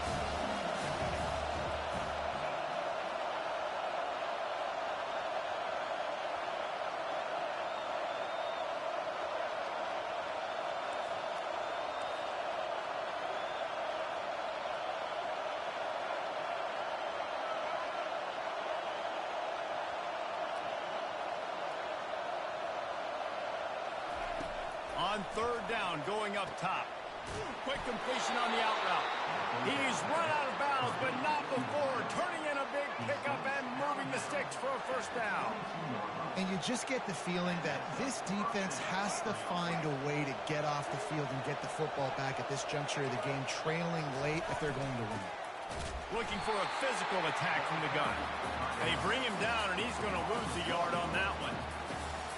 On third down, going up top. Quick completion on the out route. He's run out of bounds, but not before turning in a big pickup and moving the sticks for a first down. And you just get the feeling that this defense has to find a way to get off the field and get the football back at this juncture of the game, trailing late if they're going to win. Looking for a physical attack from the gun. They bring him down, and he's going to lose a yard on that one.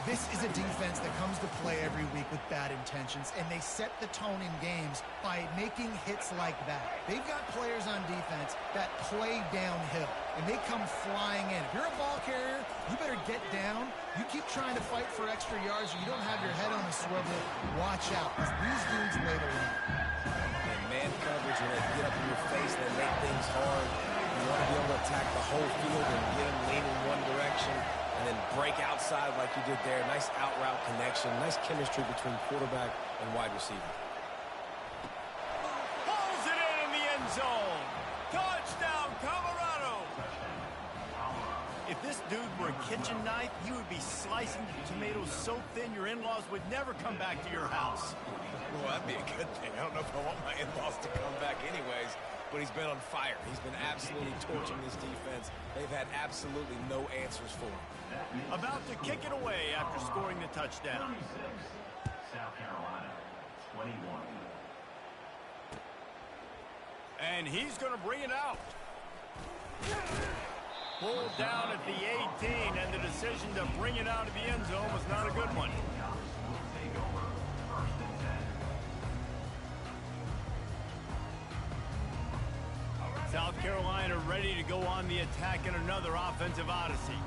This is a defense that comes to play every week with bad intentions, and they set the tone in games by making hits like that. They've got players on defense that play downhill, and they come flying in. If you're a ball carrier, you better get down. You keep trying to fight for extra yards, or you don't have your head on a swivel. Watch out, because these dudes lay the line. And man coverage, when they get up in your face, they make things hard. You want to be able to attack the whole field and get them lean in one direction, and then break outside like you did there. Nice out route connection. Nice chemistry between quarterback and wide receiver. Pulls it in the end zone. Touchdown, Colorado. If this dude were a kitchen knife, he would be slicing the tomatoes so thin your in-laws would never come back to your house. Well, that'd be a good thing. I don't know if I want my in-laws to come back anyways, but he's been on fire. He's been absolutely torching this defense. They've had absolutely no answers for him. About to kick it away after scoring the touchdown. South Carolina, 21. And he's going to bring it out. Pulled down at the 18, and the decision to bring it out of the end zone was not a good one. South Carolina ready to go on the attack in another offensive odyssey.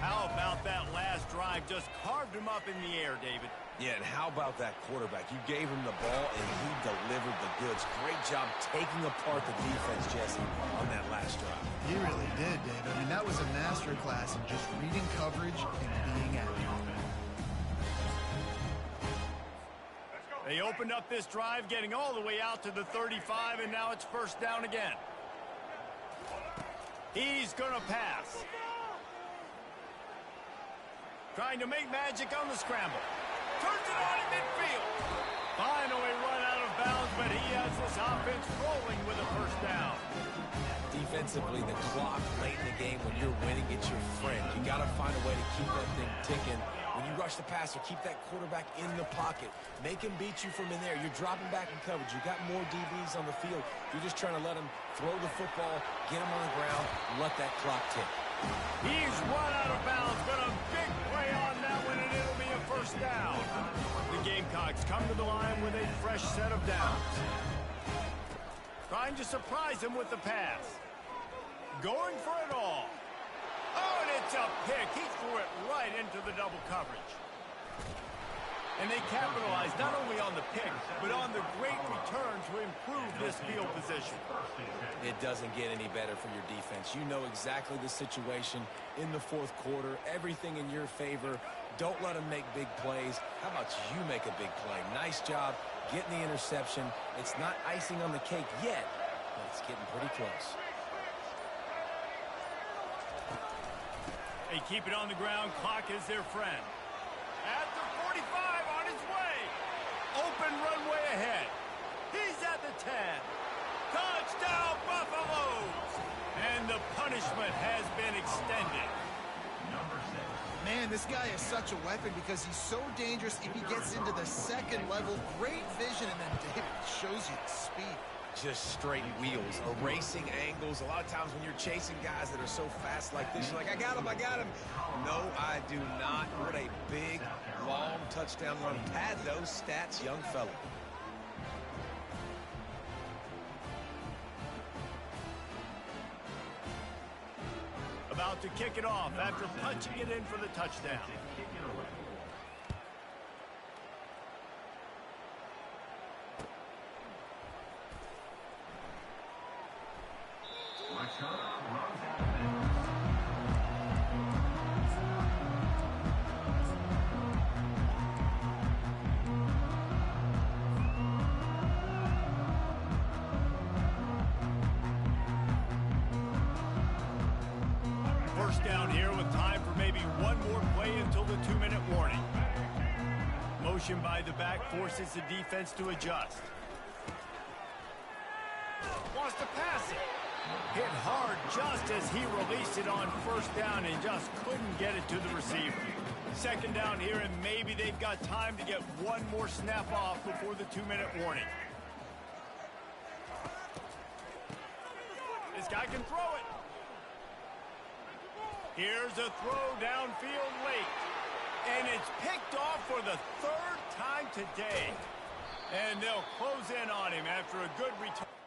How about that last drive? Just carved him up in the air, David. Yeah, and how about that quarterback? You gave him the ball, and he delivered the goods. Great job taking apart the defense, Jesse, on that last drive. He really did, David. I mean, that was a masterclass in just reading coverage and being accurate. They opened up this drive, getting all the way out to the 35, and now it's first down again. He's going to pass. Trying to make magic on the scramble. Turns it on in midfield. Finally run out of bounds, but he has this offense rolling with a first down. Defensively, the clock late in the game, when you're winning, it's your friend. You got to find a way to keep that thing ticking. When you rush the passer, keep that quarterback in the pocket. Make him beat you from in there. You're dropping back in coverage. You got more DBs on the field. You're just trying to let him throw the football, get him on the ground, let that clock tick. He's run out of bounds, but a big play on that one, and it'll be a first down. The Gamecocks come to the line with a fresh set of downs. Trying to surprise him with the pass. Going for it all. Oh, and it's a pick. He threw it right into the double coverage. And they capitalized not only on the pick, but on the great return to improve this field position. It doesn't get any better for your defense. You know exactly the situation in the fourth quarter. Everything in your favor. Don't let them make big plays. How about you make a big play? Nice job getting the interception. It's not icing on the cake yet, but it's getting pretty close. They keep it on the ground. Clock is their friend. At the 45, on his way. Open runway ahead. He's at the 10. Touchdown, Buffaloes! And the punishment has been extended. Man, this guy is such a weapon because he's so dangerous if he gets into the second level. Great vision, and then David shows you the speed. Just straight wheels, erasing angles. A lot of times when you're chasing guys that are so fast like this, you're like, I got him, I got him. No, I do not. What a big, long touchdown run. Pad those stats, young fella. About to kick it off after punching it in for the touchdown. First down here with time for maybe one more play until the 2-minute warning. Motion by the back forces the defense to adjust. Wants to pass it. Hit hard just as he released it on first down and just couldn't get it to the receiver. Second down here, and maybe they've got time to get one more snap off before the 2-minute warning. This guy can throw it. Here's a throw downfield late. And it's picked off for the third time today. And they'll close in on him after a good return.